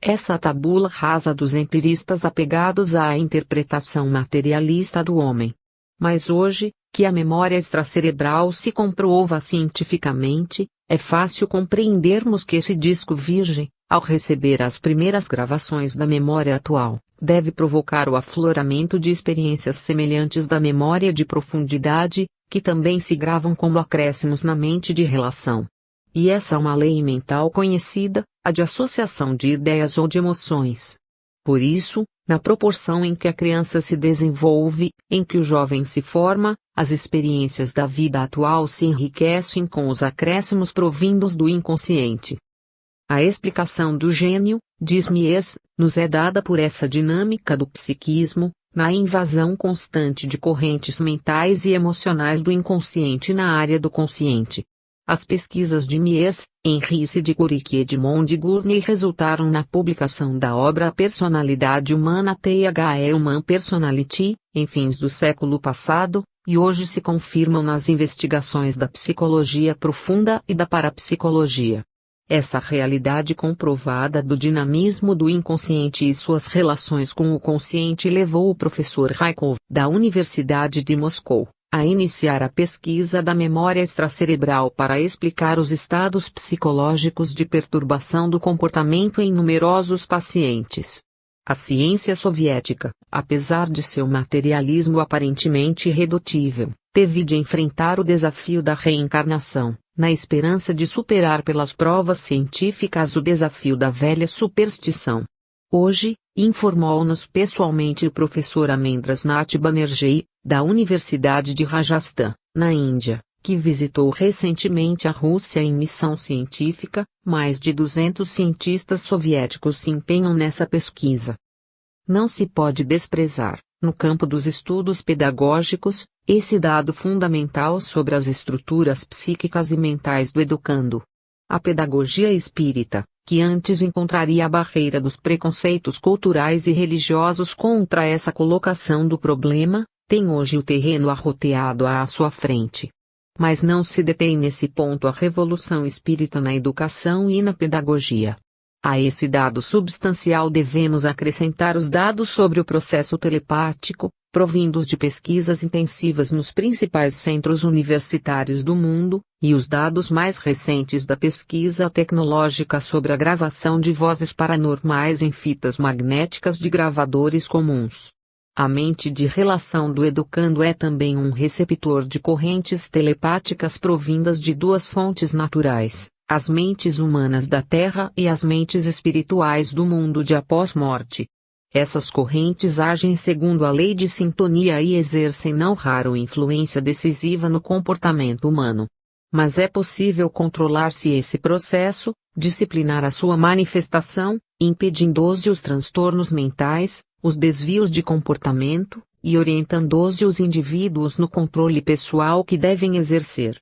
Essa tabula rasa dos empiristas apegados à interpretação materialista do homem. Mas hoje, que a memória extracerebral se comprova cientificamente, é fácil compreendermos que esse disco virgem, ao receber as primeiras gravações da memória atual, deve provocar o afloramento de experiências semelhantes da memória de profundidade, que também se gravam como acréscimos na mente de relação. E essa é uma lei mental conhecida, a de associação de ideias ou de emoções. Por isso, na proporção em que a criança se desenvolve, em que o jovem se forma, as experiências da vida atual se enriquecem com os acréscimos provindos do inconsciente. A explicação do gênio, diz Mies, nos é dada por essa dinâmica do psiquismo, na invasão constante de correntes mentais e emocionais do inconsciente na área do consciente. As pesquisas de Mies, Henri Sidgwick e Edmond de Gournay resultaram na publicação da obra A Personalidade Humana The Human Personality, em fins do século passado, e hoje se confirmam nas investigações da psicologia profunda e da parapsicologia. Essa realidade comprovada do dinamismo do inconsciente e suas relações com o consciente levou o professor Rykov, da Universidade de Moscou, a iniciar a pesquisa da memória extracerebral para explicar os estados psicológicos de perturbação do comportamento em numerosos pacientes. A ciência soviética, apesar de seu materialismo aparentemente irredutível, teve de enfrentar o desafio da reencarnação, na esperança de superar pelas provas científicas o desafio da velha superstição. Hoje, informou-nos pessoalmente o professor Amendras Nath Banerjee, da Universidade de Rajasthan, na Índia, que visitou recentemente a Rússia em missão científica. Mais de 200 cientistas soviéticos se empenham nessa pesquisa. Não se pode desprezar, no campo dos estudos pedagógicos, esse dado fundamental sobre as estruturas psíquicas e mentais do educando. A pedagogia espírita, que antes encontraria a barreira dos preconceitos culturais e religiosos contra essa colocação do problema, tem hoje o terreno arroteado à sua frente. Mas não se detém nesse ponto a revolução espírita na educação e na pedagogia. A esse dado substancial devemos acrescentar os dados sobre o processo telepático, provindos de pesquisas intensivas nos principais centros universitários do mundo, e os dados mais recentes da pesquisa tecnológica sobre a gravação de vozes paranormais em fitas magnéticas de gravadores comuns. A mente de relação do educando é também um receptor de correntes telepáticas provindas de duas fontes naturais, as mentes humanas da Terra e as mentes espirituais do mundo de após-morte. Essas correntes agem segundo a lei de sintonia e exercem não raro influência decisiva no comportamento humano. Mas é possível controlar-se esse processo, disciplinar a sua manifestação, impedindo-se os transtornos mentais, os desvios de comportamento, e orientando-se os indivíduos no controle pessoal que devem exercer.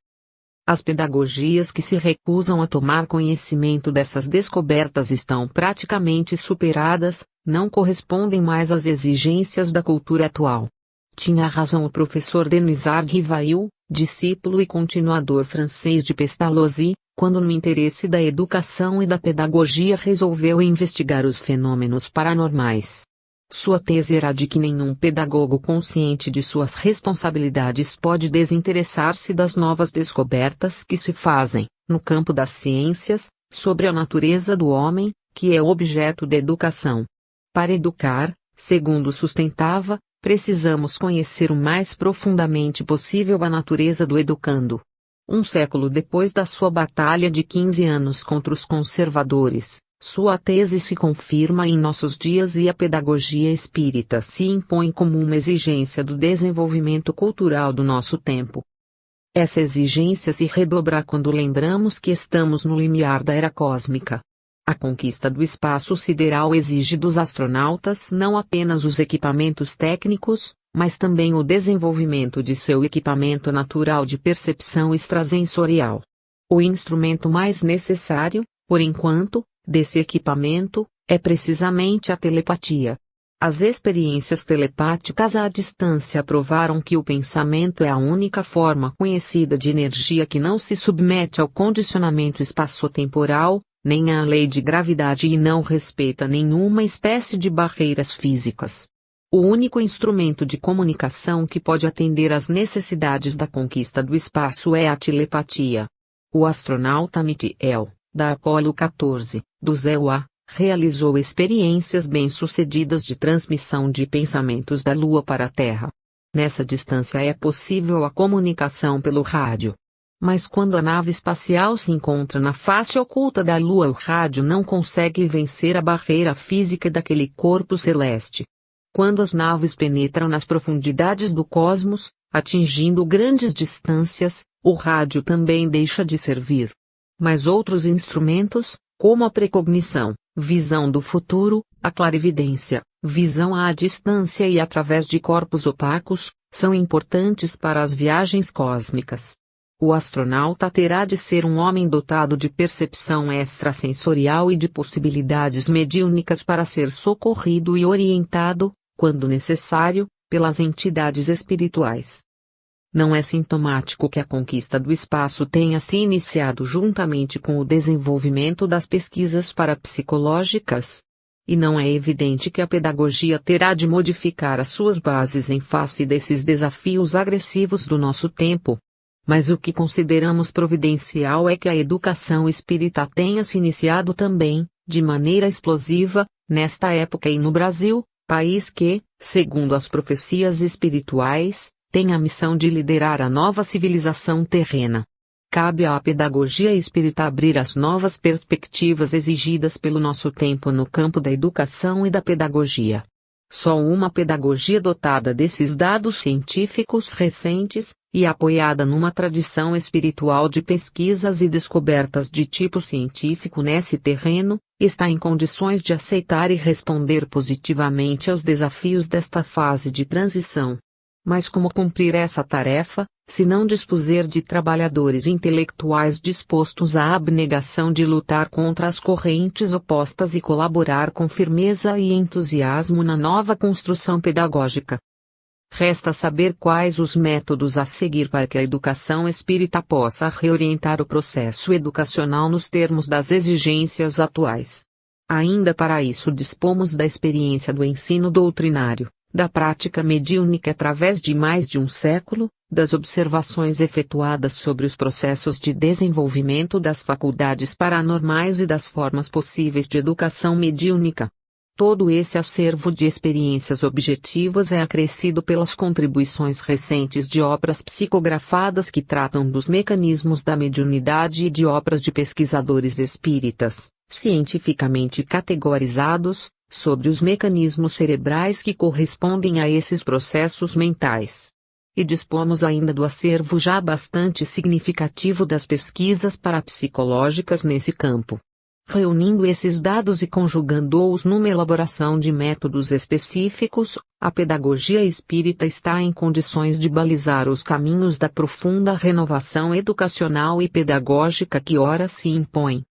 As pedagogias que se recusam a tomar conhecimento dessas descobertas estão praticamente superadas, não correspondem mais às exigências da cultura atual. Tinha razão o professor Denisard Rivail, discípulo e continuador francês de Pestalozzi, quando no interesse da educação e da pedagogia resolveu investigar os fenômenos paranormais. Sua tese era de que nenhum pedagogo consciente de suas responsabilidades pode desinteressar-se das novas descobertas que se fazem, no campo das ciências, sobre a natureza do homem, que é objeto da educação. Para educar, segundo sustentava, precisamos conhecer o mais profundamente possível a natureza do educando. Um século depois da sua batalha de 15 anos contra os conservadores, sua tese se confirma em nossos dias e a pedagogia espírita se impõe como uma exigência do desenvolvimento cultural do nosso tempo. Essa exigência se redobra quando lembramos que estamos no limiar da era cósmica. A conquista do espaço sideral exige dos astronautas não apenas os equipamentos técnicos, mas também o desenvolvimento de seu equipamento natural de percepção extrasensorial. O instrumento mais necessário, por enquanto, desse equipamento, é precisamente a telepatia. As experiências telepáticas à distância provaram que o pensamento é a única forma conhecida de energia que não se submete ao condicionamento espaço-temporal, nem à lei de gravidade e não respeita nenhuma espécie de barreiras físicas. O único instrumento de comunicação que pode atender às necessidades da conquista do espaço é a telepatia. O astronauta Michael, da Apollo 14, do ZEUA, realizou experiências bem-sucedidas de transmissão de pensamentos da Lua para a Terra. Nessa distância é possível a comunicação pelo rádio. Mas quando a nave espacial se encontra na face oculta da Lua, o rádio não consegue vencer a barreira física daquele corpo celeste. Quando as naves penetram nas profundidades do cosmos, atingindo grandes distâncias, o rádio também deixa de servir. Mas outros instrumentos, como a precognição, visão do futuro, a clarividência, visão à distância e através de corpos opacos, são importantes para as viagens cósmicas. O astronauta terá de ser um homem dotado de percepção extrasensorial e de possibilidades mediúnicas para ser socorrido e orientado, quando necessário, pelas entidades espirituais. Não é sintomático que a conquista do espaço tenha se iniciado juntamente com o desenvolvimento das pesquisas parapsicológicas? E não é evidente que a pedagogia terá de modificar as suas bases em face desses desafios agressivos do nosso tempo? Mas o que consideramos providencial é que a educação espírita tenha se iniciado também, de maneira explosiva, nesta época e no Brasil, país que, segundo as profecias espirituais, tem a missão de liderar a nova civilização terrena. Cabe à pedagogia espírita abrir as novas perspectivas exigidas pelo nosso tempo no campo da educação e da pedagogia. Só uma pedagogia dotada desses dados científicos recentes, e apoiada numa tradição espiritual de pesquisas e descobertas de tipo científico nesse terreno, está em condições de aceitar e responder positivamente aos desafios desta fase de transição. Mas como cumprir essa tarefa, se não dispuser de trabalhadores intelectuais dispostos à abnegação de lutar contra as correntes opostas e colaborar com firmeza e entusiasmo na nova construção pedagógica? Resta saber quais os métodos a seguir para que a educação espírita possa reorientar o processo educacional nos termos das exigências atuais. Ainda para isso dispomos da experiência do ensino doutrinário, da prática mediúnica através de mais de um século, das observações efetuadas sobre os processos de desenvolvimento das faculdades paranormais e das formas possíveis de educação mediúnica. Todo esse acervo de experiências objetivas é acrescido pelas contribuições recentes de obras psicografadas que tratam dos mecanismos da mediunidade e de obras de pesquisadores espíritas, cientificamente categorizados, sobre os mecanismos cerebrais que correspondem a esses processos mentais. E dispomos ainda do acervo já bastante significativo das pesquisas parapsicológicas nesse campo. Reunindo esses dados e conjugando-os numa elaboração de métodos específicos, a pedagogia espírita está em condições de balizar os caminhos da profunda renovação educacional e pedagógica que ora se impõe.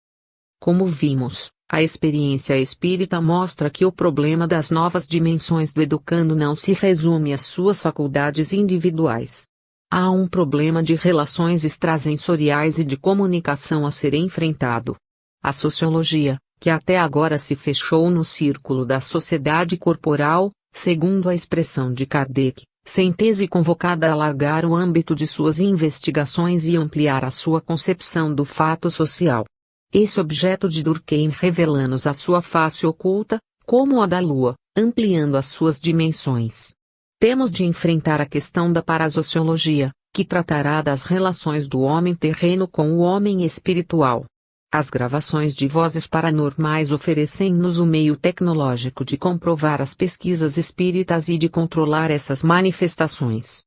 Como vimos, a experiência espírita mostra que o problema das novas dimensões do educando não se resume às suas faculdades individuais. Há um problema de relações extrasensoriais e de comunicação a ser enfrentado. A sociologia, que até agora se fechou no círculo da sociedade corporal, segundo a expressão de Kardec, sem tese convocada a alargar o âmbito de suas investigações e ampliar a sua concepção do fato social. Esse objeto de Durkheim revela-nos a sua face oculta, como a da lua, ampliando as suas dimensões. Temos de enfrentar a questão da parasociologia, que tratará das relações do homem terreno com o homem espiritual. As gravações de vozes paranormais oferecem-nos o meio tecnológico de comprovar as pesquisas espíritas e de controlar essas manifestações.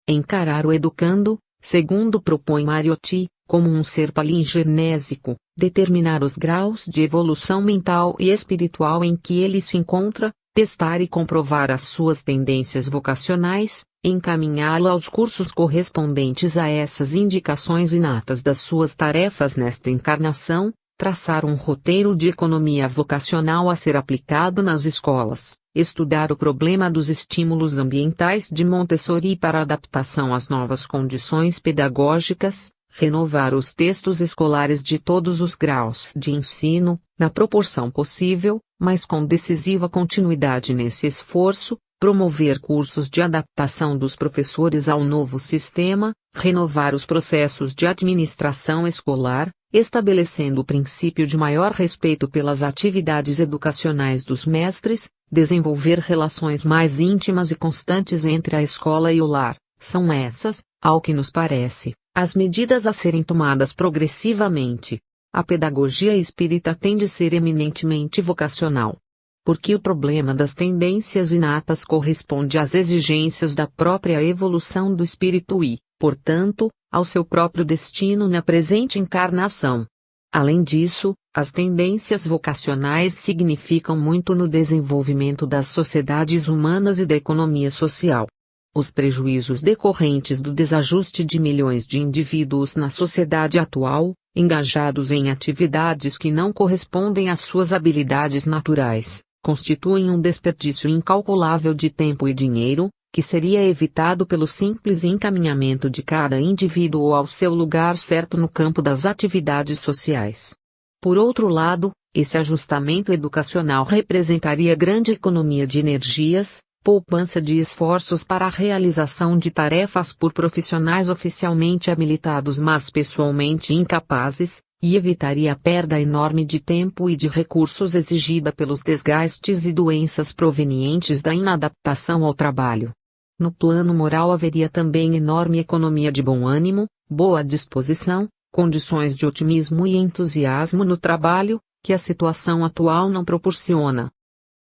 Encarar o educando, segundo propõe Mariotti, como um ser palingenésico, determinar os graus de evolução mental e espiritual em que ele se encontra, testar e comprovar as suas tendências vocacionais, encaminhá-lo aos cursos correspondentes a essas indicações inatas das suas tarefas nesta encarnação, traçar um roteiro de economia vocacional a ser aplicado nas escolas, estudar o problema dos estímulos ambientais de Montessori para adaptação às novas condições pedagógicas, renovar os textos escolares de todos os graus de ensino, na proporção possível, mas com decisiva continuidade nesse esforço, promover cursos de adaptação dos professores ao novo sistema, renovar os processos de administração escolar, estabelecendo o princípio de maior respeito pelas atividades educacionais dos mestres, desenvolver relações mais íntimas e constantes entre a escola e o lar. São essas, ao que nos parece, as medidas a serem tomadas progressivamente. A pedagogia espírita tem de ser eminentemente vocacional. Porque o problema das tendências inatas corresponde às exigências da própria evolução do espírito e, portanto, ao seu próprio destino na presente encarnação. Além disso, as tendências vocacionais significam muito no desenvolvimento das sociedades humanas e da economia social. Os prejuízos decorrentes do desajuste de milhões de indivíduos na sociedade atual, engajados em atividades que não correspondem às suas habilidades naturais, constituem um desperdício incalculável de tempo e dinheiro, que seria evitado pelo simples encaminhamento de cada indivíduo ao seu lugar certo no campo das atividades sociais. Por outro lado, esse ajustamento educacional representaria grande economia de energias, poupança de esforços para a realização de tarefas por profissionais oficialmente habilitados mas pessoalmente incapazes, e evitaria a perda enorme de tempo e de recursos exigida pelos desgastes e doenças provenientes da inadaptação ao trabalho. No plano moral haveria também enorme economia de bom ânimo, boa disposição, condições de otimismo e entusiasmo no trabalho, que a situação atual não proporciona.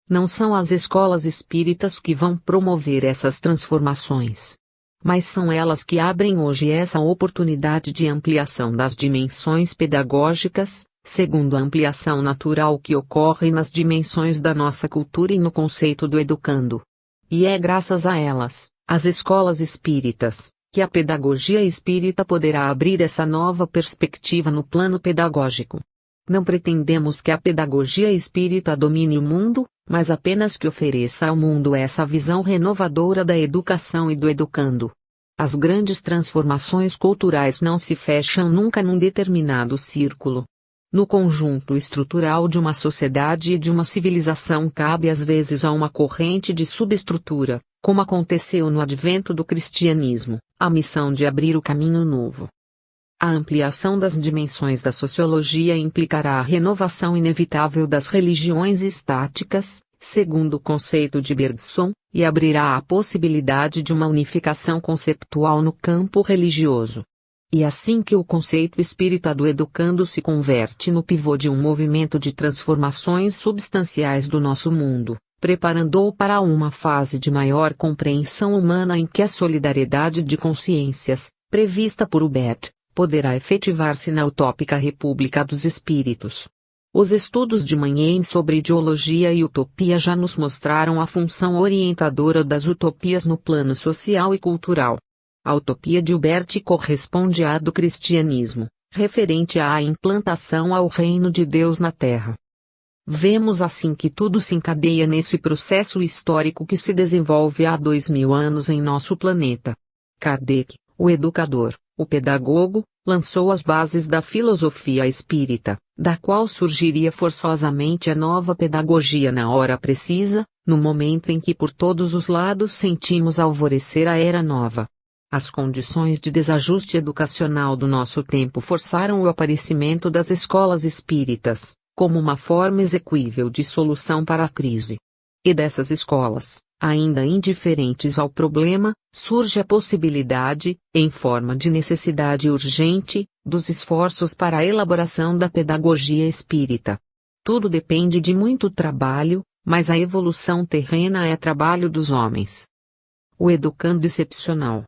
Não são as escolas espíritas que vão promover essas transformações. Mas são elas que abrem hoje essa oportunidade de ampliação das dimensões pedagógicas, segundo a ampliação natural que ocorre nas dimensões da nossa cultura e no conceito do educando. E é graças a elas, as escolas espíritas, que a pedagogia espírita poderá abrir essa nova perspectiva no plano pedagógico. Não pretendemos que a pedagogia espírita domine o mundo, mas apenas que ofereça ao mundo essa visão renovadora da educação e do educando. As grandes transformações culturais não se fecham nunca num determinado círculo. No conjunto estrutural de uma sociedade e de uma civilização cabe às vezes a uma corrente de subestrutura, como aconteceu no advento do cristianismo, a missão de abrir o caminho novo. A ampliação das dimensões da sociologia implicará a renovação inevitável das religiões estáticas, segundo o conceito de Bergson, e abrirá a possibilidade de uma unificação conceptual no campo religioso. E assim que o conceito espírita do educando se converte no pivô de um movimento de transformações substanciais do nosso mundo, preparando-o para uma fase de maior compreensão humana em que a solidariedade de consciências, prevista por Hubert, poderá efetivar-se na utópica República dos Espíritos. Os estudos de Manhã sobre ideologia e utopia já nos mostraram a função orientadora das utopias no plano social e cultural. A utopia de Hubert corresponde à do cristianismo, referente à implantação ao reino de Deus na Terra. Vemos assim que tudo se encadeia nesse processo histórico que se desenvolve há 2000 anos em nosso planeta. Kardec, o educador, o pedagogo, lançou as bases da filosofia espírita, da qual surgiria forçosamente a nova pedagogia na hora precisa, no momento em que por todos os lados sentimos alvorecer a era nova. As condições de desajuste educacional do nosso tempo forçaram o aparecimento das escolas espíritas, como uma forma exequível de solução para a crise. E dessas escolas, ainda indiferentes ao problema, surge a possibilidade, em forma de necessidade urgente, dos esforços para a elaboração da pedagogia espírita. Tudo depende de muito trabalho, mas a evolução terrena é trabalho dos homens. O educando excepcional.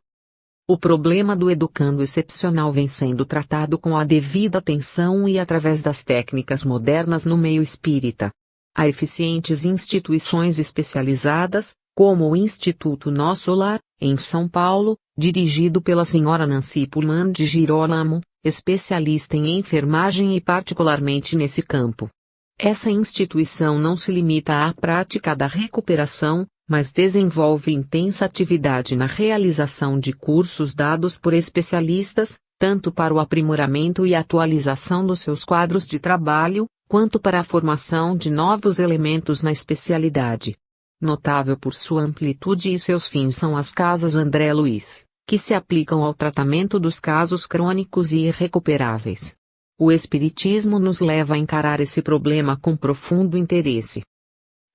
O problema do educando excepcional vem sendo tratado com a devida atenção e através das técnicas modernas no meio espírita. Há eficientes instituições especializadas, como o Instituto Nosso Lar, em São Paulo, dirigido pela Sra. Nancy Pullman de Girolamo, especialista em enfermagem e particularmente nesse campo. Essa instituição não se limita à prática da recuperação, mas desenvolve intensa atividade na realização de cursos dados por especialistas, tanto para o aprimoramento e atualização dos seus quadros de trabalho, quanto para a formação de novos elementos na especialidade. Notável por sua amplitude e seus fins são as Casas André Luiz, que se aplicam ao tratamento dos casos crônicos e irrecuperáveis. O Espiritismo nos leva a encarar esse problema com profundo interesse.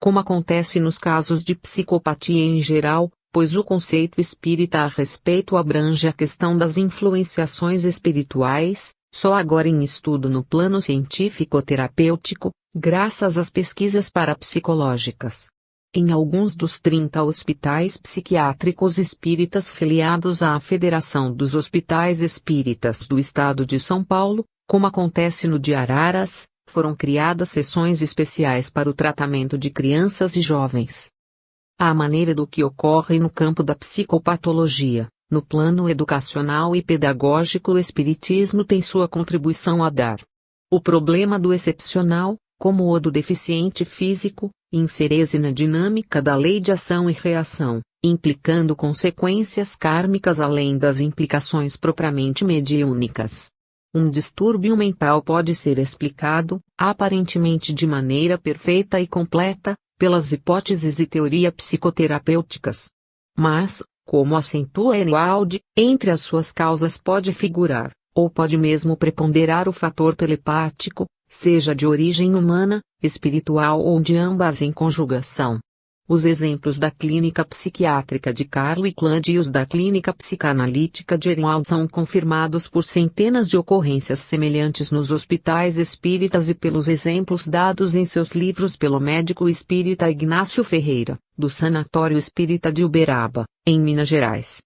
Como acontece nos casos de psicopatia em geral, pois o conceito espírita a respeito abrange a questão das influenciações espirituais, só agora em estudo no plano científico-terapêutico, graças às pesquisas parapsicológicas. Em alguns dos 30 hospitais psiquiátricos espíritas filiados à Federação dos Hospitais Espíritas do Estado de São Paulo, como acontece no de Araras, foram criadas sessões especiais para o tratamento de crianças e jovens. À maneira do que ocorre no campo da psicopatologia, no plano educacional e pedagógico o Espiritismo tem sua contribuição a dar. O problema do excepcional, como o do deficiente físico, insere-se na dinâmica da lei de ação e reação, implicando consequências kármicas além das implicações propriamente mediúnicas. Um distúrbio mental pode ser explicado, aparentemente de maneira perfeita e completa, pelas hipóteses e teoria psicoterapêuticas. Mas, como acentua Ewald, entre as suas causas pode figurar, Ou pode mesmo preponderar o fator telepático, seja de origem humana, espiritual ou de ambas em conjugação. Os exemplos da clínica psiquiátrica de Carlo Iclandi e os da clínica psicanalítica de Erinwald são confirmados por centenas de ocorrências semelhantes nos hospitais espíritas e pelos exemplos dados em seus livros pelo médico espírita Ignácio Ferreira, do Sanatório Espírita de Uberaba, em Minas Gerais.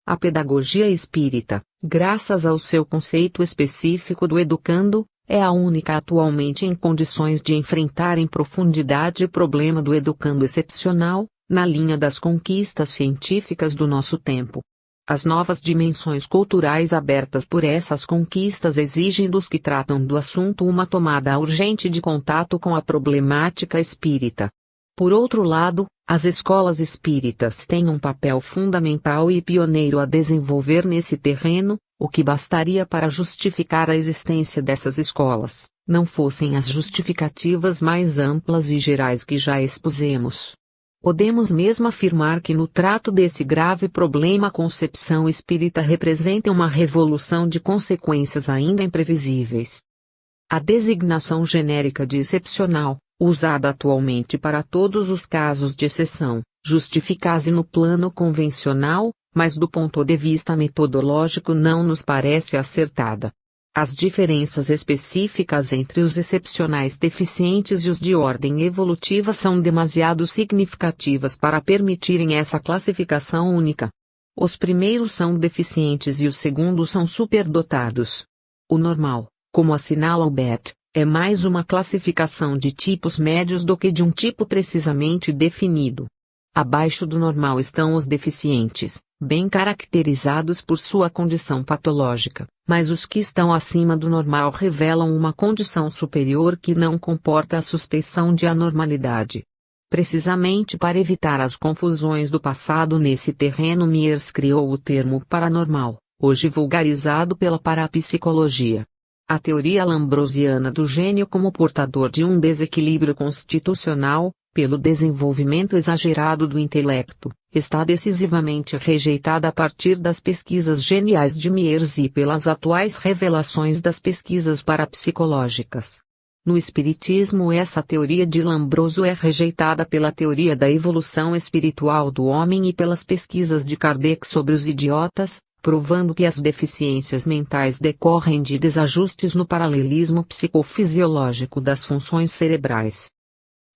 A pedagogia espírita, graças ao seu conceito específico do educando, é a única atualmente em condições de enfrentar em profundidade o problema do educando excepcional, na linha das conquistas científicas do nosso tempo. As novas dimensões culturais abertas por essas conquistas exigem dos que tratam do assunto uma tomada urgente de contato com a problemática espírita. Por outro lado, as escolas espíritas têm um papel fundamental e pioneiro a desenvolver nesse terreno, o que bastaria para justificar a existência dessas escolas, não fossem as justificativas mais amplas e gerais que já expusemos. Podemos mesmo afirmar que no trato desse grave problema a concepção espírita representa uma revolução de consequências ainda imprevisíveis. A designação genérica de excepcional, usada atualmente para todos os casos de exceção, justifica-se no plano convencional, mas do ponto de vista metodológico não nos parece acertada. As diferenças específicas entre os excepcionais deficientes e os de ordem evolutiva são demasiado significativas para permitirem essa classificação única. Os primeiros são deficientes e os segundos são superdotados. O normal, como assinala Albert, é mais uma classificação de tipos médios do que de um tipo precisamente definido. Abaixo do normal estão os deficientes, bem caracterizados por sua condição patológica, mas os que estão acima do normal revelam uma condição superior que não comporta a suspeição de anormalidade. Precisamente para evitar as confusões do passado nesse terreno, Miers criou o termo paranormal, hoje vulgarizado pela parapsicologia. A teoria lambrosiana do gênio como portador de um desequilíbrio constitucional, pelo desenvolvimento exagerado do intelecto, está decisivamente rejeitada a partir das pesquisas geniais de Miers e pelas atuais revelações das pesquisas parapsicológicas. No Espiritismo, essa teoria de Lombroso é rejeitada pela teoria da evolução espiritual do homem e pelas pesquisas de Kardec sobre os idiotas, provando que as deficiências mentais decorrem de desajustes no paralelismo psicofisiológico das funções cerebrais.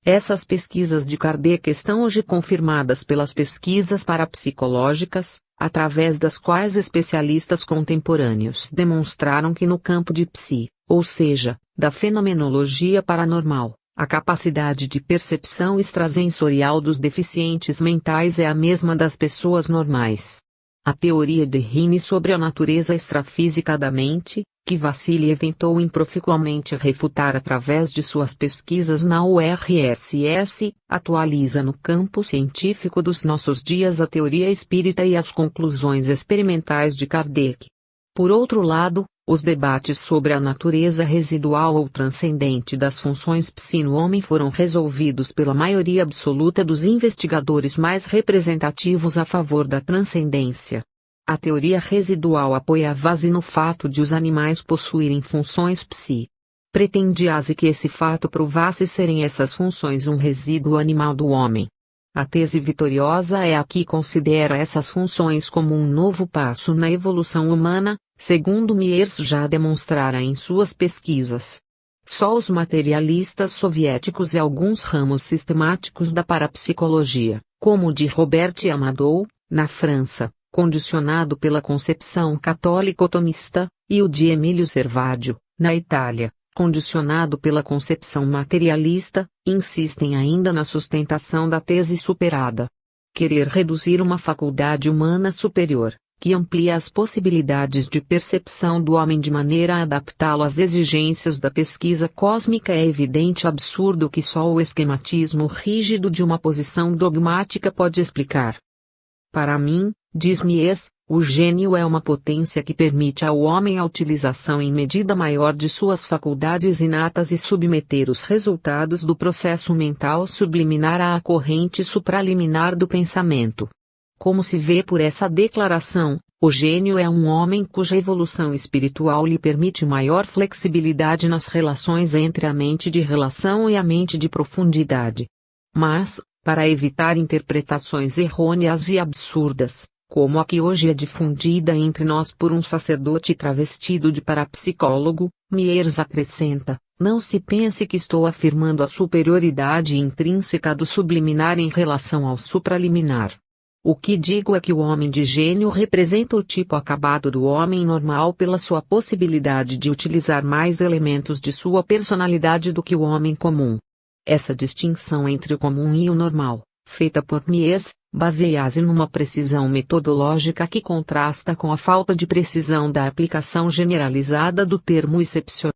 Essas pesquisas de Kardec estão hoje confirmadas pelas pesquisas parapsicológicas, através das quais especialistas contemporâneos demonstraram que no campo de psi, ou seja, da fenomenologia paranormal, a capacidade de percepção extrasensorial dos deficientes mentais é a mesma das pessoas normais. A teoria de Heine sobre a natureza extrafísica da mente, que Vassili tentou improficuamente refutar através de suas pesquisas na URSS, atualiza no campo científico dos nossos dias a teoria espírita e as conclusões experimentais de Kardec. Por outro lado, os debates sobre a natureza residual ou transcendente das funções psi no homem foram resolvidos pela maioria absoluta dos investigadores mais representativos a favor da transcendência. A teoria residual apoiava-se no fato de os animais possuírem funções psi. Pretendia-se que esse fato provasse serem essas funções um resíduo animal do homem. A tese vitoriosa é a que considera essas funções como um novo passo na evolução humana, segundo Miers já demonstrara em suas pesquisas. Só os materialistas soviéticos e alguns ramos sistemáticos da parapsicologia, como o de Robert Amadou, na França, condicionado pela concepção católico-tomista, e o de Emílio Servadio, na Itália, condicionado pela concepção materialista, insistem ainda na sustentação da tese superada. Querer reduzir uma faculdade humana superior, que amplia as possibilidades de percepção do homem de maneira a adaptá-lo às exigências da pesquisa cósmica é evidente absurdo que só o esquematismo rígido de uma posição dogmática pode explicar. Para mim, diz Miers, o gênio é uma potência que permite ao homem a utilização em medida maior de suas faculdades inatas e submeter os resultados do processo mental subliminar à corrente supraliminar do pensamento. Como se vê por essa declaração, O gênio é um homem cuja evolução espiritual lhe permite maior flexibilidade nas relações entre a mente de relação e a mente de profundidade. Mas, para evitar interpretações errôneas e absurdas, como a que hoje é difundida entre nós por um sacerdote travestido de parapsicólogo, Myers acrescenta: não se pense que estou afirmando a superioridade intrínseca do subliminar em relação ao supraliminar. O que digo é que o homem de gênio representa o tipo acabado do homem normal pela sua possibilidade de utilizar mais elementos de sua personalidade do que o homem comum. Essa distinção entre o comum e o normal, feita por Myers, baseia-se numa precisão metodológica que contrasta com a falta de precisão da aplicação generalizada do termo excepcional.